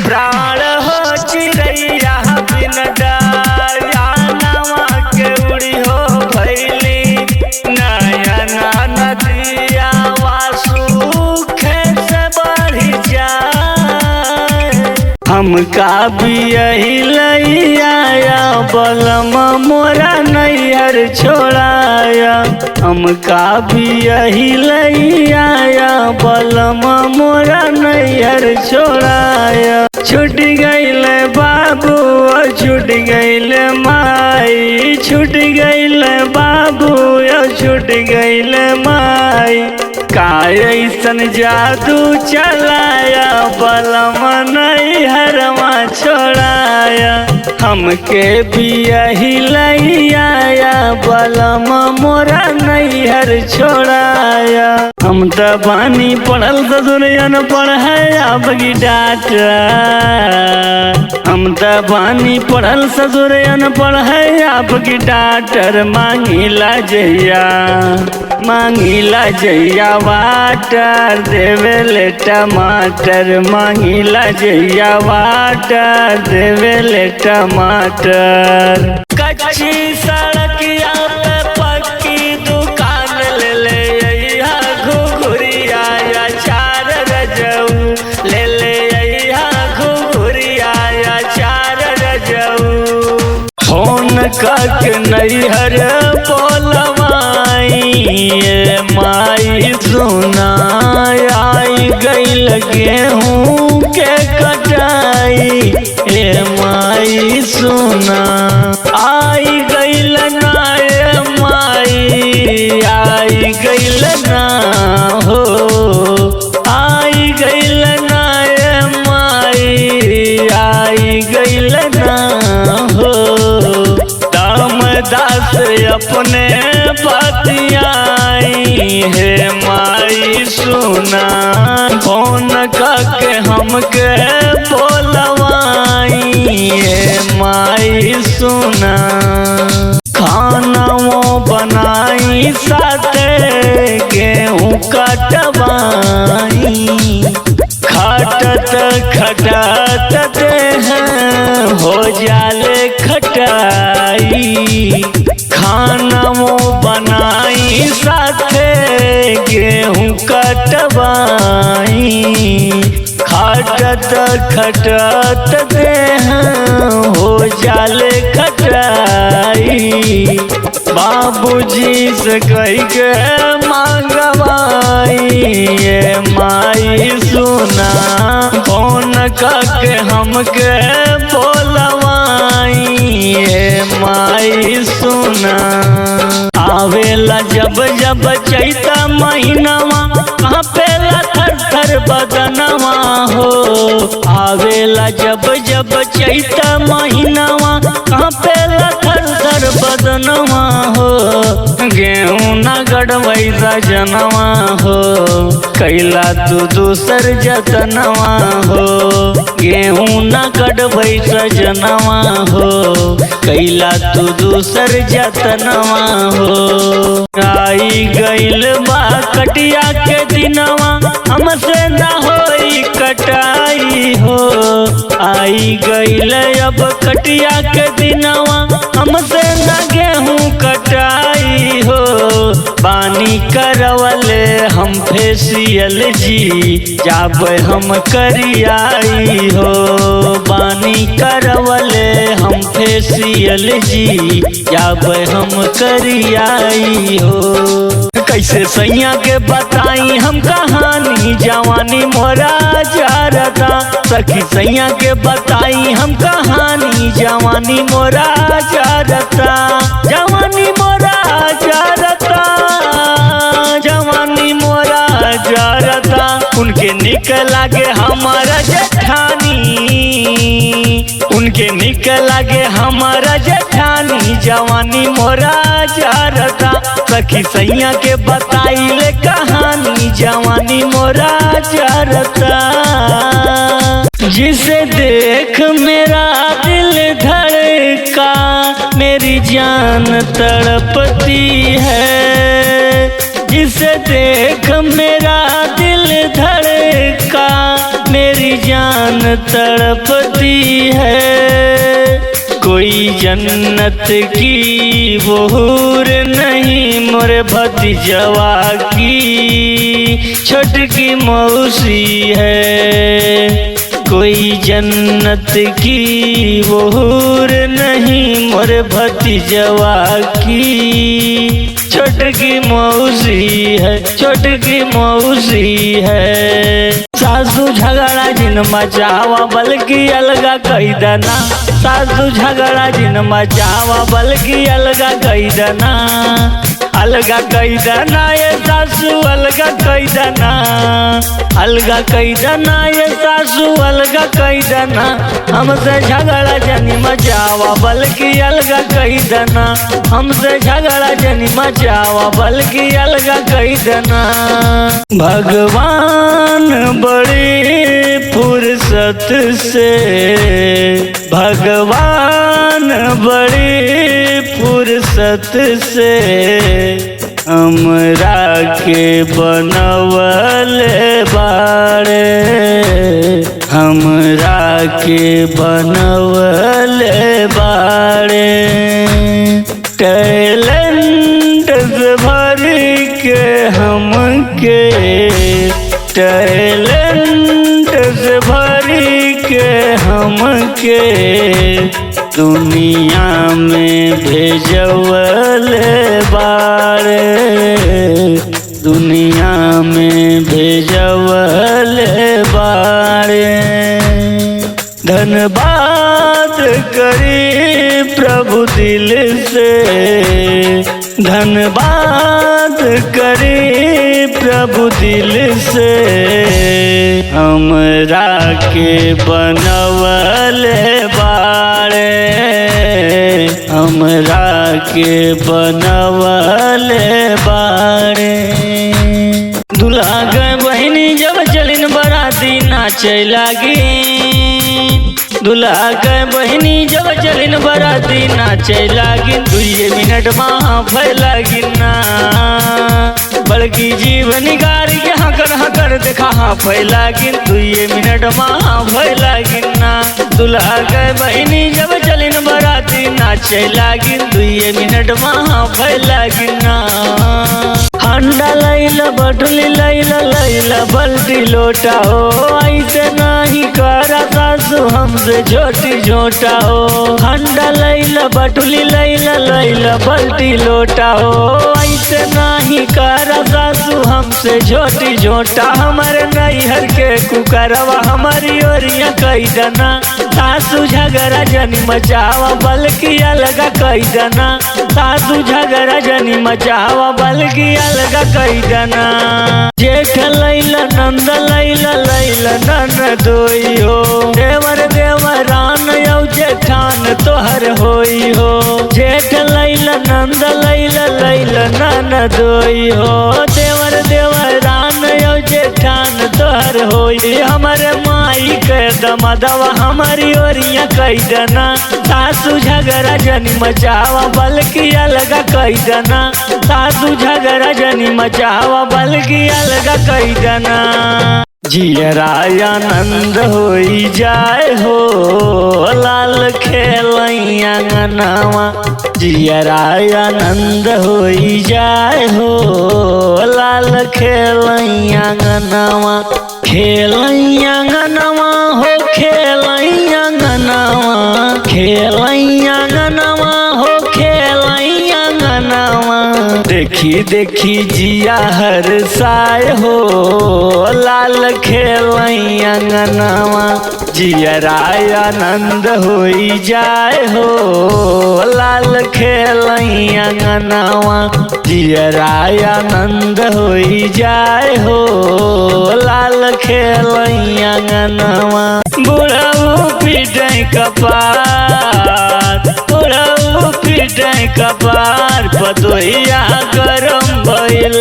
प्राण हो चिड़ैया बिन डाया नवा के उड़ी हो भैली। नयना नदिया वासु खेत बढ़ी जाए, हमका भी यही लई आया बलम मोरा नैहर छोड़ाया। हमका भी यही लई आया बलम मोरा नैहर छोड़ाया। छूट गईले बाबू और छूट गईले माई, छूट गईले बाबू और छूट गईले माई। कायसन जादू चलाया बलम नैहरवा छोड़ाया। हमके भी यही लई आया बलम मोरा नैहर छोड़ाया। हम त बानी पढ़ल ससुरियन पढ़े अब की डाटा, हम त बानी पढ़ल ससुरियन पढ़े अब की डाटर। मांगिला जैया, मांगिला जैया वाटर देवेले टमाटर, मांगिला जैया वाटर देवेले टमाटर। कच्ची सड़किया पे पक्की दुकान ले ले अइहा घुघुरिया या चार रजऊ, ले ले अइहा घुघुरिया या चार रजऊ। फोन करके नैहर बोलवाई ये माई सुना, आई गईल गेहूँ के कटाई ए माई सुना। आई गईल ना ए माई, आई गईल ना हो, आई गईल ना ए माई, आई गईल ना हो। दास अपने बतियाई हे माई सुना, फोन करके हमके बोलवाई हे माई सुना। खाना वो बनाई बनाई साथे गेहूँ कटवाई। खाटत खटात देह हो जाले खटाई। खाना वो बनाई साथे गेहूँ कटवाई। खाटत खटात देह हो जाले खटाई। बाबूजी से कही के मांगवाई ये माई सुना। फोन करके हमके बोलवाई ये माई सुना। आवेला जब जब चैता महीनावा कहाँ पेला थर थर बदनवा हो। आवेला जब जब चैता महीनावा कहाँ पेला थर थर बदनवा हो। गेहूँ न गड़बई सजनवा हो कैला तू दूसर जतनवा हो। गेहूँ न गड़बई सजनवा हो कैला तू दूसर जतनवा हो। आई गइल बा कटिया के दिनवा हमसे न होई कटाई हो। आई गइल अब कटिया के दिनवा हमसे न गेहूँ कटाई हो। पानी करवले हम फेसियल जी जाब हम करियाई हो। पानी करवले हम फेसियल जी जाब हम करियाई हो। कैसे सैया के बताई हम कहानी जवानी मोरा जारता। सखी सैया के बताई हम कहानी जवानी मोरा जारता। जवानी मोरा जारता जवानी मोरा जारता। उनके निकल लागे हमारा जेठानी। उनके निकल लागे हमारा जेठानी जवानी मोरा जारता। सखी सैया के बताई ले कहानी जवानी मोरा जारता। जिसे देख मेरा दिल धड़का मेरी जान तड़पती है। जिसे देख मेरा दिल धड़का मेरी जान तड़पती है। कोई जन्नत की वो हूर नहीं मोरे भतीजवा की छोटकी मौसी है। कोई जन्नत की वो हूर नहीं मोरे भतीजवा की छोटकी मौसी है। छोटकी मौसी है। सासू झगड़ा जिन मचावा बल्कि अलगा कही देना। सासू झगड़ा जिन मचावा बल्कि अलगा कही देना। अलगा कही देना ये सासू अलगा कही देना। अलगा कही देना ये सासू अलगा कही देना। हमसे झगड़ा जनी मचावा बल्कि अलगा कही देना। हमसे झगड़ा जनी मचावा बल्कि अलगा कही देना। भगवान बड़ी फुर्सत से भगवान बड़ी फुर्सत से हमरा के बनवले बाड़े। हमरा के बनवले बाड़े। टैलेंट से भर के हमके टैलेंट से भर के हमके दुनिया में भेजवले बाड़े। दुनिया में भेजवले बाड़े। धन्यवाद करी प्रभु दिल से। धन्यवाद करी प्रभु दिल से। हमरा के बनवले बाड़े। हमरा के बनवले बाड़े। दुल्हा गए बहिनी जब चलिन बराती नाचे लागी। दुल्हा के बहिनी जब चलिन बराती नाचे लागिन। 2 मिनट में फैलागिन ना। की जीव निगार के हकर हकर देखा हाँ फैला गिन 2 मिनट हाँ फैला गिना दुल्हा के बहनी जब चलिन बराती नाचे लागिन 2 मिनट हाँ फैला गिना हंडा लैला बटुली लैला लैला बल्टी लोटा हो ऐसे नहीं करा सासू हमसे छोटी छोटा हो हंडा लैला बटुली लैला लैला बल्टी लोटा हो ऐसे नहीं करा सासू हमसे छोटी छोटा हमारे नैहर के कुकरवा हमारी ओरिया कई दना सासू झगड़ा जनी मचावा बल्कि अलग कई दना सासू झगड़ा जनी मचावा बल्कि अलग कई दना जेठ लैला नंद लैला लैला नन दोई हो देवर देवरान यौ जेठान तोहर होई हो जेठ लैला नंद लैला लैला नन दोई हो देवर देवरान यौ जेठान तोहर होई हमारे माई के दमदवा हमारी ओरिया कई दना सासू झगड़ा जनी मचावा बल्कि अलग कई दना सासू झगड़ा जनी मचावा बल्कि अलग कई दना जियरा आनंद होई जाए हो लाल खेलैया अंगनावा जियरा आनंद होई जाए हो लाल खेलैया अंगनावा खेलैया अंगनावा हो खेलैया अंगनावा खेलैया अंगनावा हो खेलैया अंगनावा देखी देखी जिया हर साय हो लाल खेलैया अंगनावा जियरा आनंद होई जाए हो लाल खेलैया अंगनावा जियरा आनंद होई जाए हो लाल खेलैया अंगनावा बुढ़ऊ पिटै कपार बुढ़ऊ पिटै कपार पतोहिया गरम भइल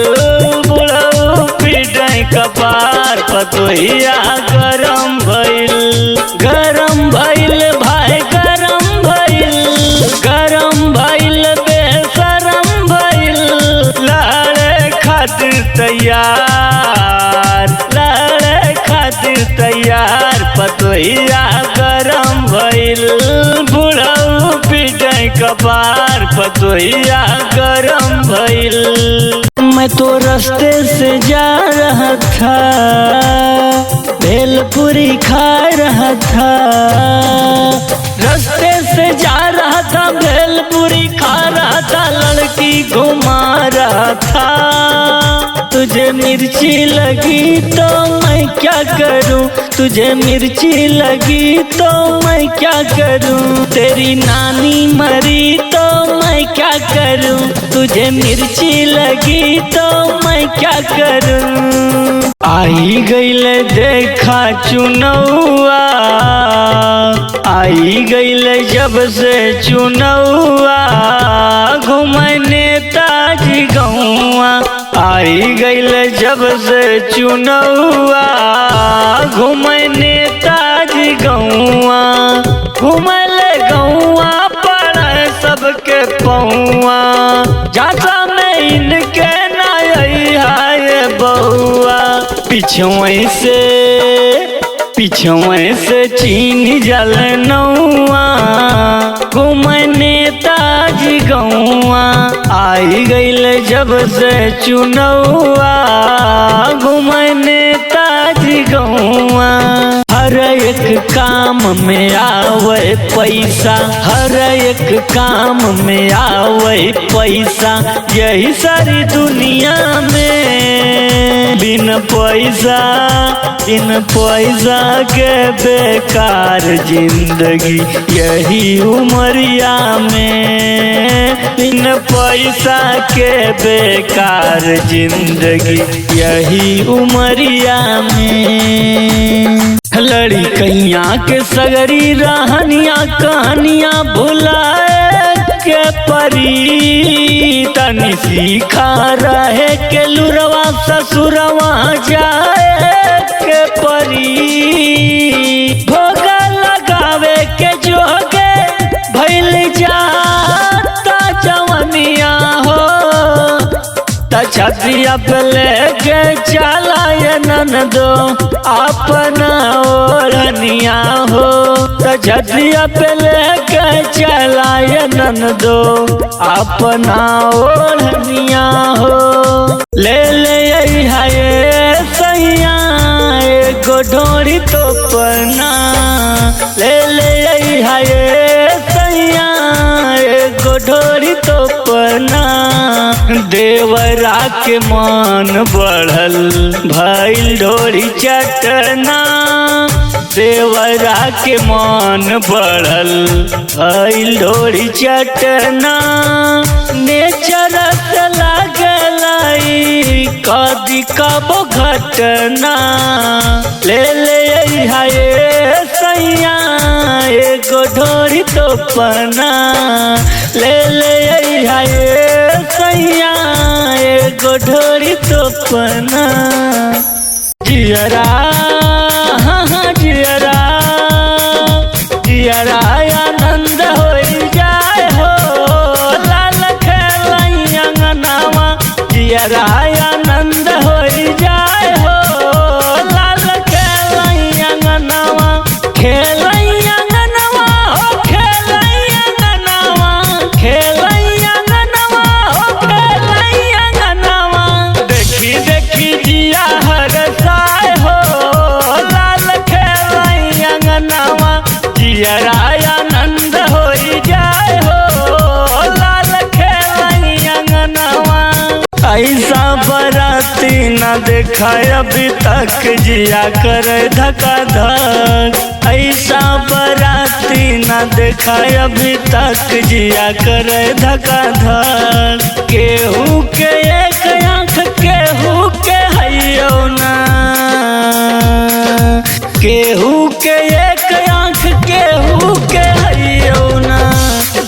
बुढ़ऊ पिटै कपार पतोहिया गरम भइल भाई गरम भइल बेशरम भइल लड़े खातिर तैयार पतोहिया गरम भइल बुढ़ऊ पिटै कपार पतोहिया गरम भइल मैं तो रास्ते से जा रहा था भेलपुरी खा रहा था रास्ते से जा रहा था भेलपुरी खा रहा था लड़की घुमा रहा था तुझे मिर्ची लगी तो मैं क्या करूं तुझे मिर्ची लगी तो मैं क्या करूं तेरी नानी मरी तो मैं क्या करूं तुझे मिर्ची लगी तो मैं क्या करूं आई गईले देखा चुनौआ आई गईले जब से चुनौआ घुमने ताजी गौआ आई गईले जब से चुनौआ घुमने ताजी गौआ घुमले गौआ पड़े सबके पौआ जाता में इनके नाई हाय बउआ पिछुए से चीन जल नौआ घुमने ताजी गौआ आई गईले जब से चुनौआ घुमने ताजी गौआ हर एक काम में आवे पैसा हर एक काम में आवे पैसा यही सारी दुनिया में बिन पैसा के बेकार जिंदगी यही उमरिया में बिन पैसा के बेकार जिंदगी यही उमरिया में लड़कैया के सगरी रहनिया कहानियाँ भुलाए के परी तनी सीखा रहे के लुरवा ससुरवा जाए के परी भोगा लगावे के जोगे भइल जाता जवनिया हो छतिया पे लेके चला ये ननदो अपना ओढ़निया हो। तो छतिया पे लेके चला ये ननदो अपना ओढ़निया हो। ले ले ये सैया एगो ढोरी तो पना, ले ले ये सैया एगो ढोरी तो पना। देवरा के मान बढ़ल भइल ढोरी चटना, देवरा के मान बढ़ल भइल ढोरी चटना। नेचर से लागलाई कदी कबो घटना, ले ले ये सैया एगो ढोरी तो पना, ले ले ये सैया एगो ढोरी तो पना। जियरा हाँ जियरा जियरा आनंद हो जाए हो, लाल खेलैया अंगनावा जियरा आनंद हो जाए हो, लाल खेलैया अंगनावा खेलैया अंगनावा हो, खेलैया अंगनावा खेलैया अंगनावा हो, खेलैया अंगनावा। देखी देखी जिया हरसाए हो, लाल खेलैया अंगनावा जियरा आनंद हो जाए हो, लाल खेलैया अंगनावा। ऐसा बराती न देखा अभी तक जिया करे धका धक, ऐसा बराती न देखा अभी तक जिया करे धका धक। केहू के एक आँख केहू के हैयो ना, केहू के एक आँख केहू के हैयो ना,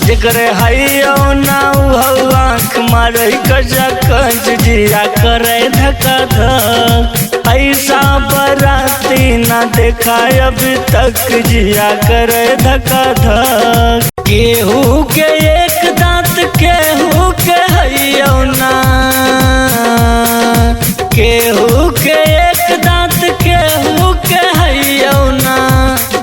जेकरे हैयो ना उ आँख मारे कजा कंज जिया करे धका धक। ऐसा बराती ना देखा अभी तक जिया करे धका धक। केहू के एक दांत केहू के हैयो ना, केहू के एक दांत केहू के हैयो ना,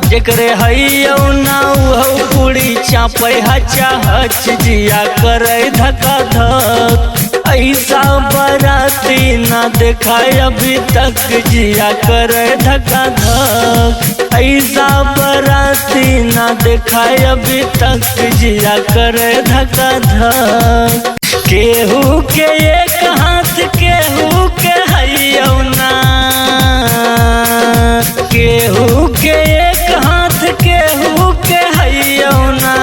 जेकरे हैयो ना उ पूरी चापे हचा हच जिया करे धका धक। ऐसा बराती ना देखा अभी तक जिया करे धका धक, ऐसा बराती ना देखा अभी तक जिया करे धका धक। केहू के एक हाथ केहू के हैयो ना, केहू के एक हाथ केहू के हैयो ना,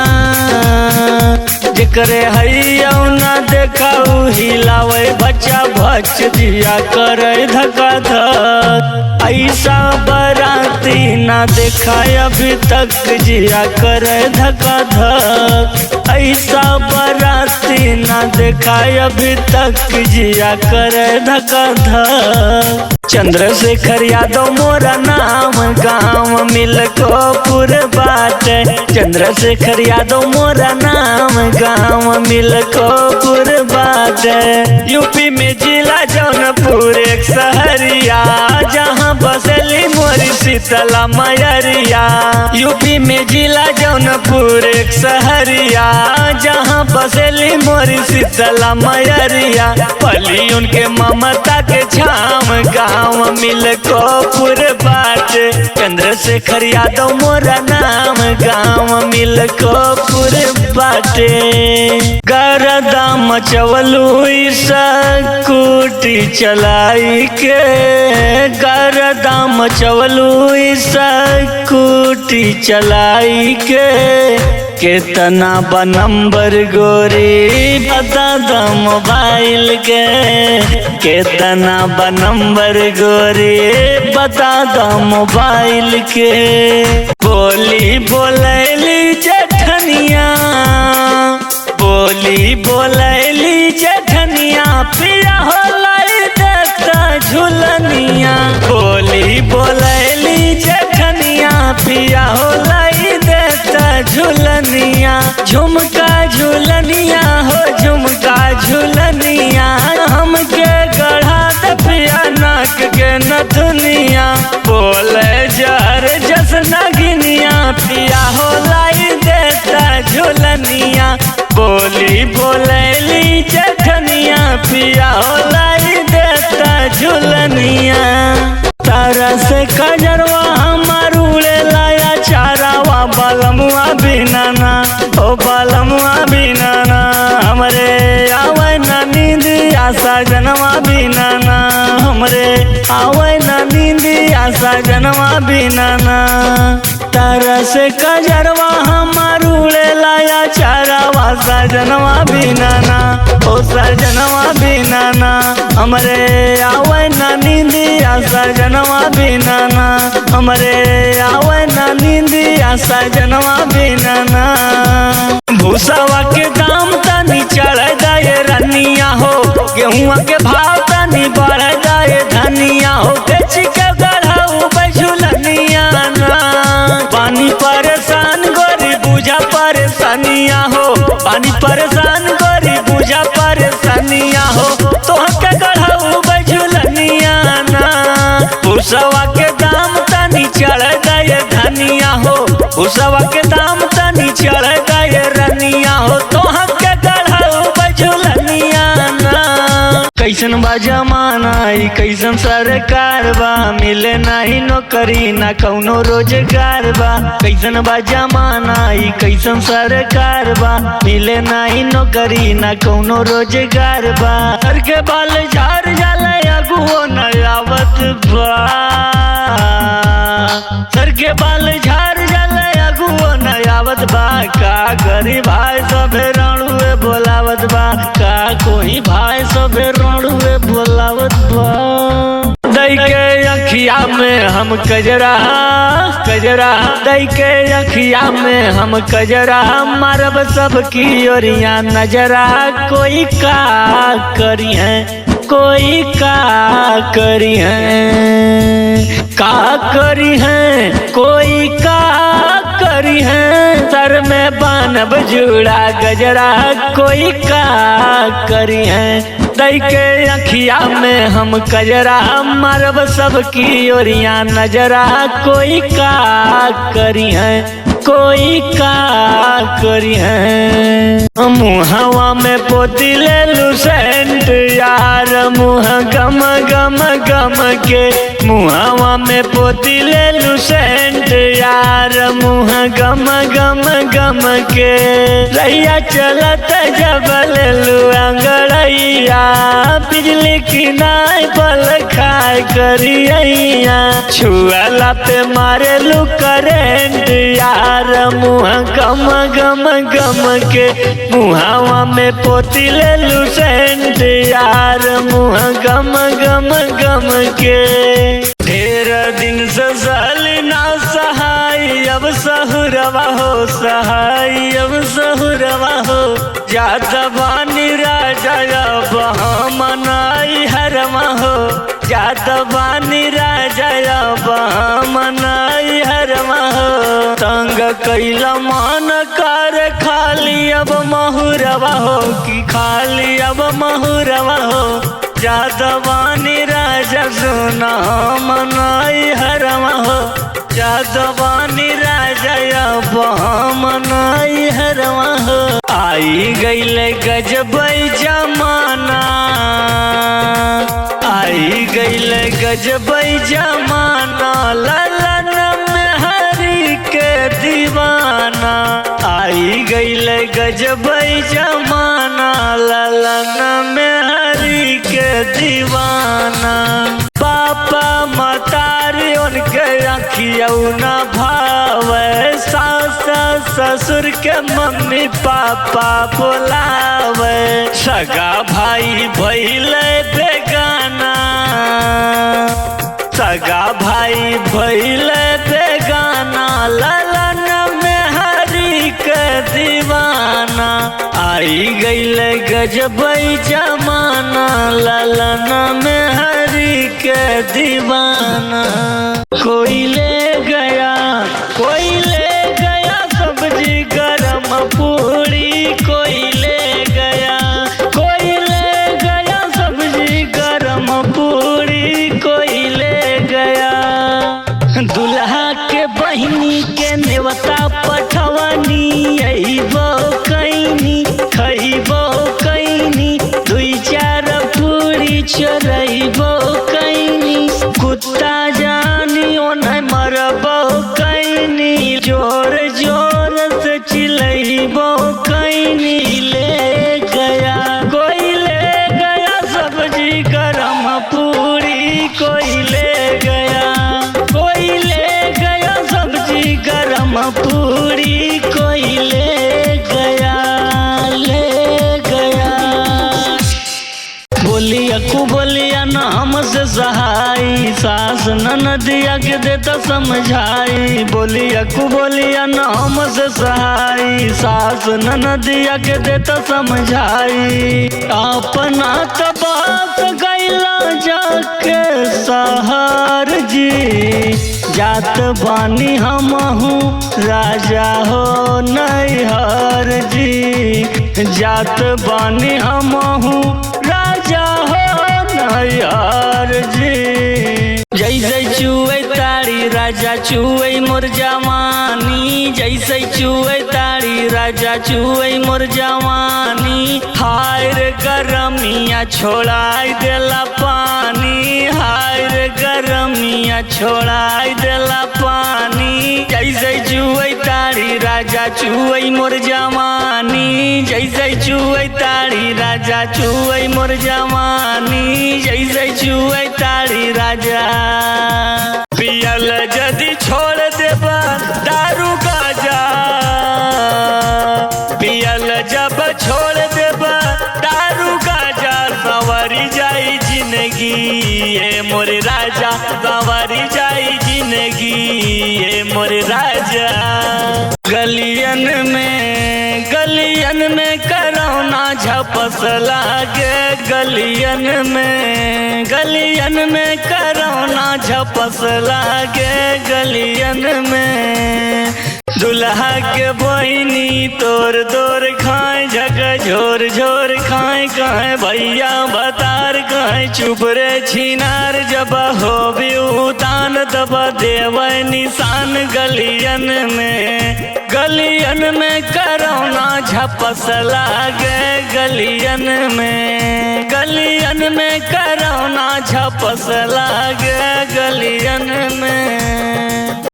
जेकरे हैयो ना देखाऊ हिलावे बच्चा भच दिया करे धका धक। ऐसा बराती ना देखा अभी तक जिया करे धका धक, ऐसा बराती ना देखा अभी तक जिया करे धका धक। चंद्रशेखर यादव मोरा नाम गाँव मिलकोपुर बाटे, चंद्रशेखर यादव मोरा नाम गाँव मिलकोपुर बाटे। यूपी में जिला जौनपुर एक शहरिया जहाँ बसली मोरी शीतला मयरिया, यूपी में जिला जौनपुर एक शहरिया जहाँ बसली मोरी शीतला मयरिया। पली उनके ममता के छाम गाँव मिलकोपुर बाटे, चंद्रशेखर यादव मोरा नाम गाँव मिलकोपुर बाटे। गरदा मचवलू स्कूटी चलाई के, गरदा मचवलू स्कूटी चलाई के, केतना बा नंबर गोरी बता दो मोबाइल के, केतना बा नंबर गोरी बता दो मोबाइल के। बोली बोलैली जेठनिया, बोली बोलैली जेठनिया, पिया होलाई देखता झुलनिया, बोली बोलैली जेठनिया, पिया होलाई देखता झुलनिया। झुमका झुलनिया हो झुमका झुलनिया, हमके दुनिया बोले जहर जस नगिनिया पिया हो लाई देता झुलनिया बोली बोलेली जखनिया पिया हो लाई देता झुलनिया तारा से कजरवा हमार उड़े लाया चारावा बालमुआ बिनाना ओ बालमुआ बिनाना हमरे आवे ना नींद आशा जनवा बिनाना हमरे आवे ना नींद आशा जनवा बिनाना तारा से कजरवा हमार उड़े लाया चारावा सजनवा बिनाना ओ सजनवा बिनाना हमरे आवे ना नींद आशा जनवा बिनाना हमरे आवे ना नींद आशा जनवा बिनाना भूसावा के दाम तनी चढ़ जाए रनिया हो गेहुआ के भाव तनी बढ़ जाए धनिया हो बेच के गढ़ाऊ बैझुलनिया पानी परेशान गोरी बुझा परेशानिया हो पानी परेशान गोरी बुझा परेशानिया हो तोहके गढ़ाऊ बैझुलनिया भूसवा के दाम तनी चढ़ गए धनिया हो भूसवा के दाम तनी चढ़ गए रनिया हो तोहके गढ़ाऊ बैझुलनिया कैसन बा जमाना कैसन सरकार बा मिले नाही नौकरी ना कौनो रोजगार बा कैसन बा जमाना कैसन सरकार बा मिले नाही नौकरी ना कौनो रोजगार बा सर के बाल झाड़ जाले अगुओ न आवत बा सर के बाल झाड़ जाले अगुओ न आवत बा का गरीब भाई सभे रणुए बोलावत बा का कोई भाई सभे रणुए बोलावत बा दई के अखिया में हम कजरा कजरा दई के अखिया में हम कजरा मारब सबकी ओरिया नजरा कोई का करी है कोई का करी है का करी है कोई का करी है सर में बानब जुड़ा गजरा कोई का करी है दई के अखिया में हम कजरा मारब सबकी ओरिया नजरा कोई का करी है कोई का करी है मुहवा में पोती ले लुसेंट यार मुँह गम गम गम के मुहवा में पोती ले लुसेंट यार मुँह गम गम गम के रैया चलत जब ले लू अंगड़ैया बिजली की नाई बल खाए करिया छुअला पे मारे लू करेंट यार मुँह गम गम गम के मुहावा में पोती ले लुसेंट यार मुँह गम गम गम के ढेर दिन से साली ना सहाय अब सहुरवा हो सहाय अब सहुरवा हो जाता बानी राजा अब मनाई हरमा हो जाता बानी राजा अब मनाई हरमा हो तंग कैला मान कर खाली अब महुरवा हो कि खाली अब महुरवा हो जादवानी राजा सुना मनाई हरमा हो जादवानी राजा अब मनाई हरमा हो आई गईले गजब जमाना आई गईले गजब जमाना ललन में हरी के दीवाना आई गईले गजब जमाना ललन में हरी के दीवाना पापा मतारी उनके अखिया न भावे सास ससुर के मम्मी पापा बुलावे सगा भाई भइले बेगाना सगा भाई भइले बेगाना ललन में हरी के दीवाना आई गईले गजब जमाना ललन में हरी के दीवाना कोई ले गया सब्जी गरम पूरी कोई ले गया सब्जी गरम पूरी कोई ले चरैबो कैनी, कुत्ता जानी ओने मरबो कैनी, जोर जोर से चिल्लैबो कैनी। ले गया कोई ले गया सब्जी गरम पूरी, कोई ले गया, कोई ले गया सब्जी गरम पूरी, कोई ले गया, ले गया। बोलिया कु बोलिया न हमसे सहाई, सास ननदिया के देता समझाई। बोलिया कु बोलिया न हमसे सहाई, सास ननदिया के देता समझाई। अपना तबात गैला जाके सहार जी, जात बानी हमहू राजा हो नैहर जी, जात बानी हमहू राजा हो नैहर जी। जैसे चुए तारी राजा चुए मोर जवानी, जैसे चुए तारी राजा चुए मोर जवानी। हाय रे गरमिया छोड़ाई देला पानी, हाय रे गरमिया छोड़ाई देला पानी। जैसे चुए तारी राजा चुए मोर जवानी, जैसे चुए तारी राजा चुए मोर जवानी, जैसे चुए तारी राजा। पियल जदि छोड़ देबा दारू गाजा, पियल जब छोड़ देबा दारू गाजा, संवरी जाई जिंदगी ये मोरे राजा, संवरी जाई जिंदगी ये मोरे राजा। गलियन में करौना झपस लागे, गलियन में करौना झपस लागे, गलियन में। दुल्हा के बहिनी तोर तोर खाए, झक झोर झोर खाए, कहे भैया बतार कहे चुप रे छिनार। जब हो भी उतान तब देव निशान, गलियन में करौना झपस लागे, गलियन में करौना झपस लागे, गलियन में।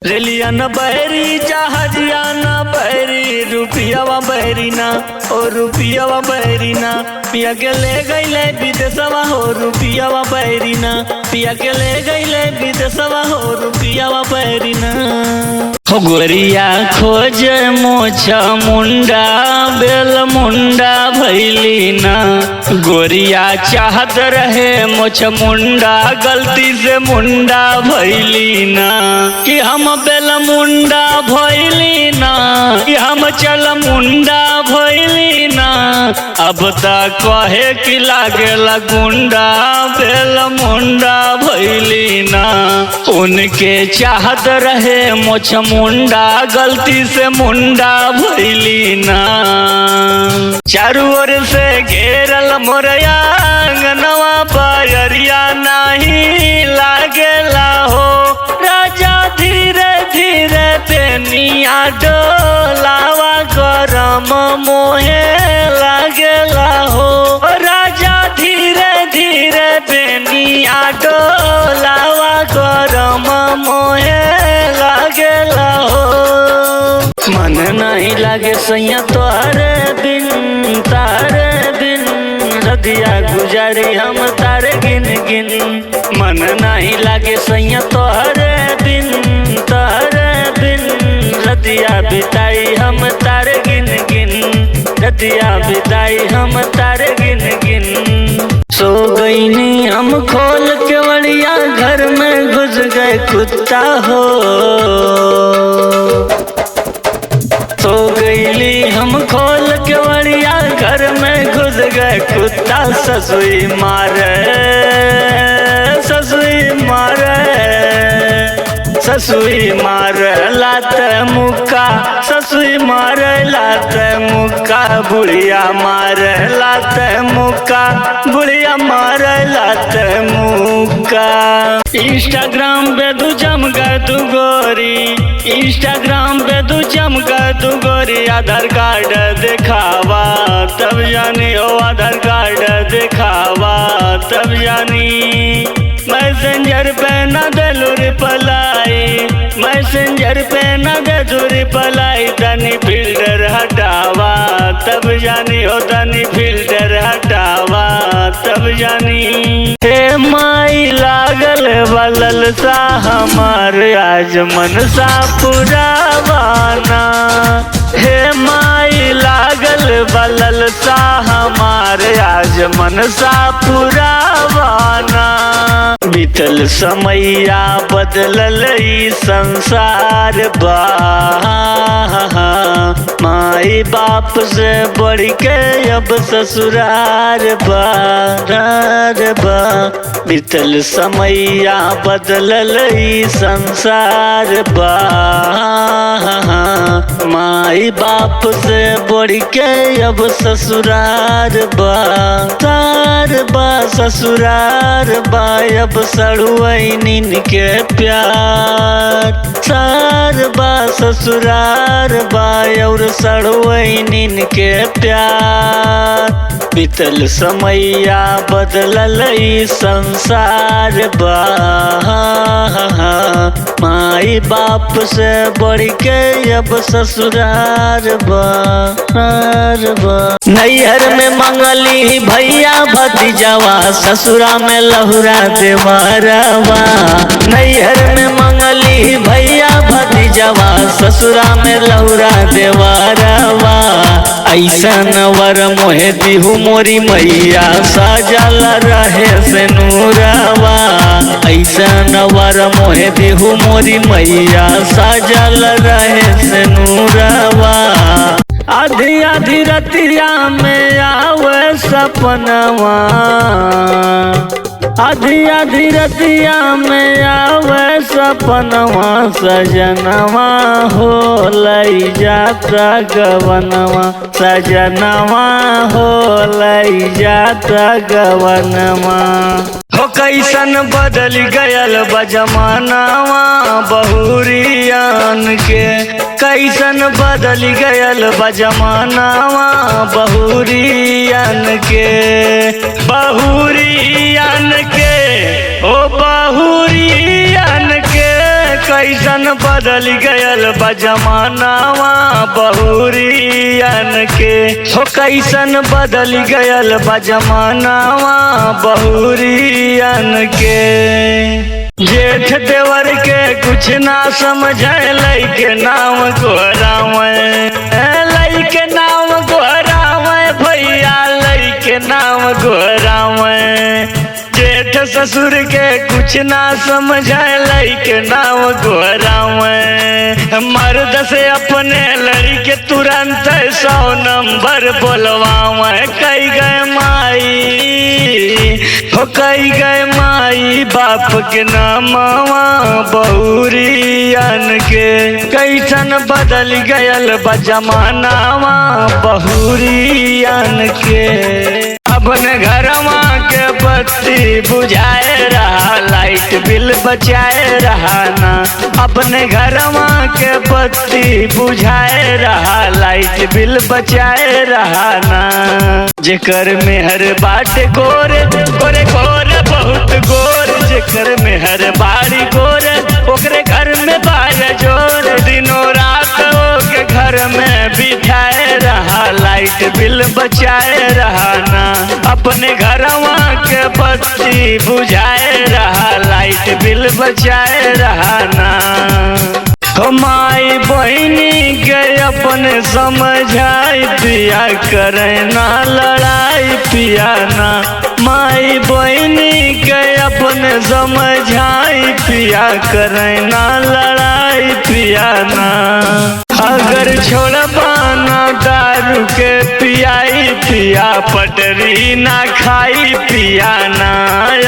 रेलिया न बहरी जहाजिया न बहरी, रुपियावा बहरी ना ओ रुपियावा बहरी ना। पिया के ले गईले विदेशवा हो रुपियावा बहरी ना, पिया के ले गईले विदेशवा हो रुपियावा बहरी ना। हो गोरिया खोज मोछा मुंडा बेल मुंडा भैली ना, गोरिया चाहत रहे मोछ मुंडा गलती से मुंडा भैली ना। कि हम बेल मुंडा भैली ना, कि हम चल मुंडा भैली ना। अब तक कहे कि लागेला गुंडा बेल मुंडा भैली ना। उनके चाहत रहे मोछ मुंडा गलती से मुंडा भैली ना। चारू ओर से घेरल मोरया अंगनवा बायरिया नहीं लागेला हो। राजा धीरे धीरे पेनिया डोलावा गरम मोहे लागेला हो। राजा धीरे धीरे पेनिया डोलावा गरम मोहे लागेला हो। मन नहीं लागे सैया तोहरे बिन रदिया गुजारी हम तारे गिन गिन। मन नहीं लागे सैया तोहरे बिन रदिया बिताई हम तारे गिन गिन, रदिया बिताई हम तारे गिन गिन। सो गईनी हम खोल के वड़िया घर में घुस गए कुत्ता हो। सो गईली हम खोल के वड़िया घर में घुस गए कुत्ता। ससुई मारे ससुई मारे ससुई मारे लात मुक्का, ससुई मारे लात मुक्का। बुढ़िया मारे लात मुक्का, बुढ़िया मारे लात मुक्का। इंस्टाग्राम पे तू चमका तू गोरी, इंस्टाग्राम पे तू चमका तू गोरी, आधार कार्ड दिखावा तब जानी हो, आधार कार्ड दिखावा तब जानी। मैसेंजर पे न देलू रिप्लाई, मैसेंजर पे न देलू रिप्लाई, तनी फिल्टर हटावा तब जानी हो, तनी फिल्टर हटावा तब जानी। हे माई लागल बलल सा हमार आज मनसा पुरावाना, हे माई लागल बलल सा हमार आज मनसा पुरावाना। बीतल समैया बदलल ई संसार बा, माई बाप से बढ़ के अब ससुरार बा। बीतल समैया बदलल ई संसार बा, माई बाप से बढ़ के अब ससुरार बा। सार बा ससुरार बा अब सड़ुआइन के प्यार, सार बा ससुरार बा और सड़ुआइन के प्यार। बीतल समैया बदलल ई संसार बा, माई बाप से बढ़ के अब ससुरार बा। नैहर में मंगली भैया भतीजावा, ससुरा में लहुरा देवरवा। नैहर में मंगली भैया भतीजावा, ससुरा में लहुरा देवरवा। ऐसन वर मोहे दिहु मोरी मैया, सजल रहे से नूरवा। ऐसन वर मोहे दिहु मोरी मैया, सजल रहे से नूरवा। आधी आधी रतिया में आवे सपनवा, आधी आधी रतिया में आवे सपनवा। सजनवा हो लई जाता गवनवा, सजनवा हो लई जाता गवनवा। हो कैसन बदल गयल बजमानावा बहुरियान के, कैसन बदल गयल बजमानावा बहुरियान के। बहुरियान के ओ बहुरियान के, कैसन बदल गयल बजमानावा बहुरियान के। हो कैसन बदल गयल बजमानावा बहुरियान के। जेठ देवर के कुछ ना समझे, लइके नाम गोहरावे, लइके नाम गोहरावे भैया, लइके नाम गोहरावे। जेठ ससुर के कुछ ना समझे, लइके नाम गोहरावे। मर्द से अपने लड़के तुरंत 100 नंबर बोलवावे। कई गए माई हो, कई गए माई बाप के नामवा बहुरियान के। कैसन बदल गयल बजमानावा बहुरियान के। अपने घरवा के बत्ती बुझाए रहा, लाइट बिल बचाए रहा ना। अपने घरवा के बत्ती बुझाए रहा, लाइट बिल बचाए रहा ना। जेकर मेहर बाट गोरे गोरे गोरे बहुत गोर, जेकर मेहर बाड़ी गोरे ओकरे घर में बाया जोर। दिनों रात के घर में बिठाए रहा, लाइट बिल बचाए रहा ना। अपने घरवा के बत्ती बुझाए रहा, लाइट बिल बचाए रहा ना। हो माई बहनी के अपने समझाई पिया, करे ना लड़ाई पिया ना। माई बहनी के अपने समझाई पिया, करे ना लड़ाई पिया ना। अगर छोड़बा ना दारू के पियाई पिया, पटरी ना खाई पिया ना।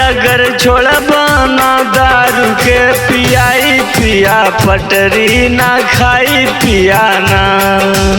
अगर छोड़बा ना दारू के पियाई पिया, पटरी ना खाई पिया ना।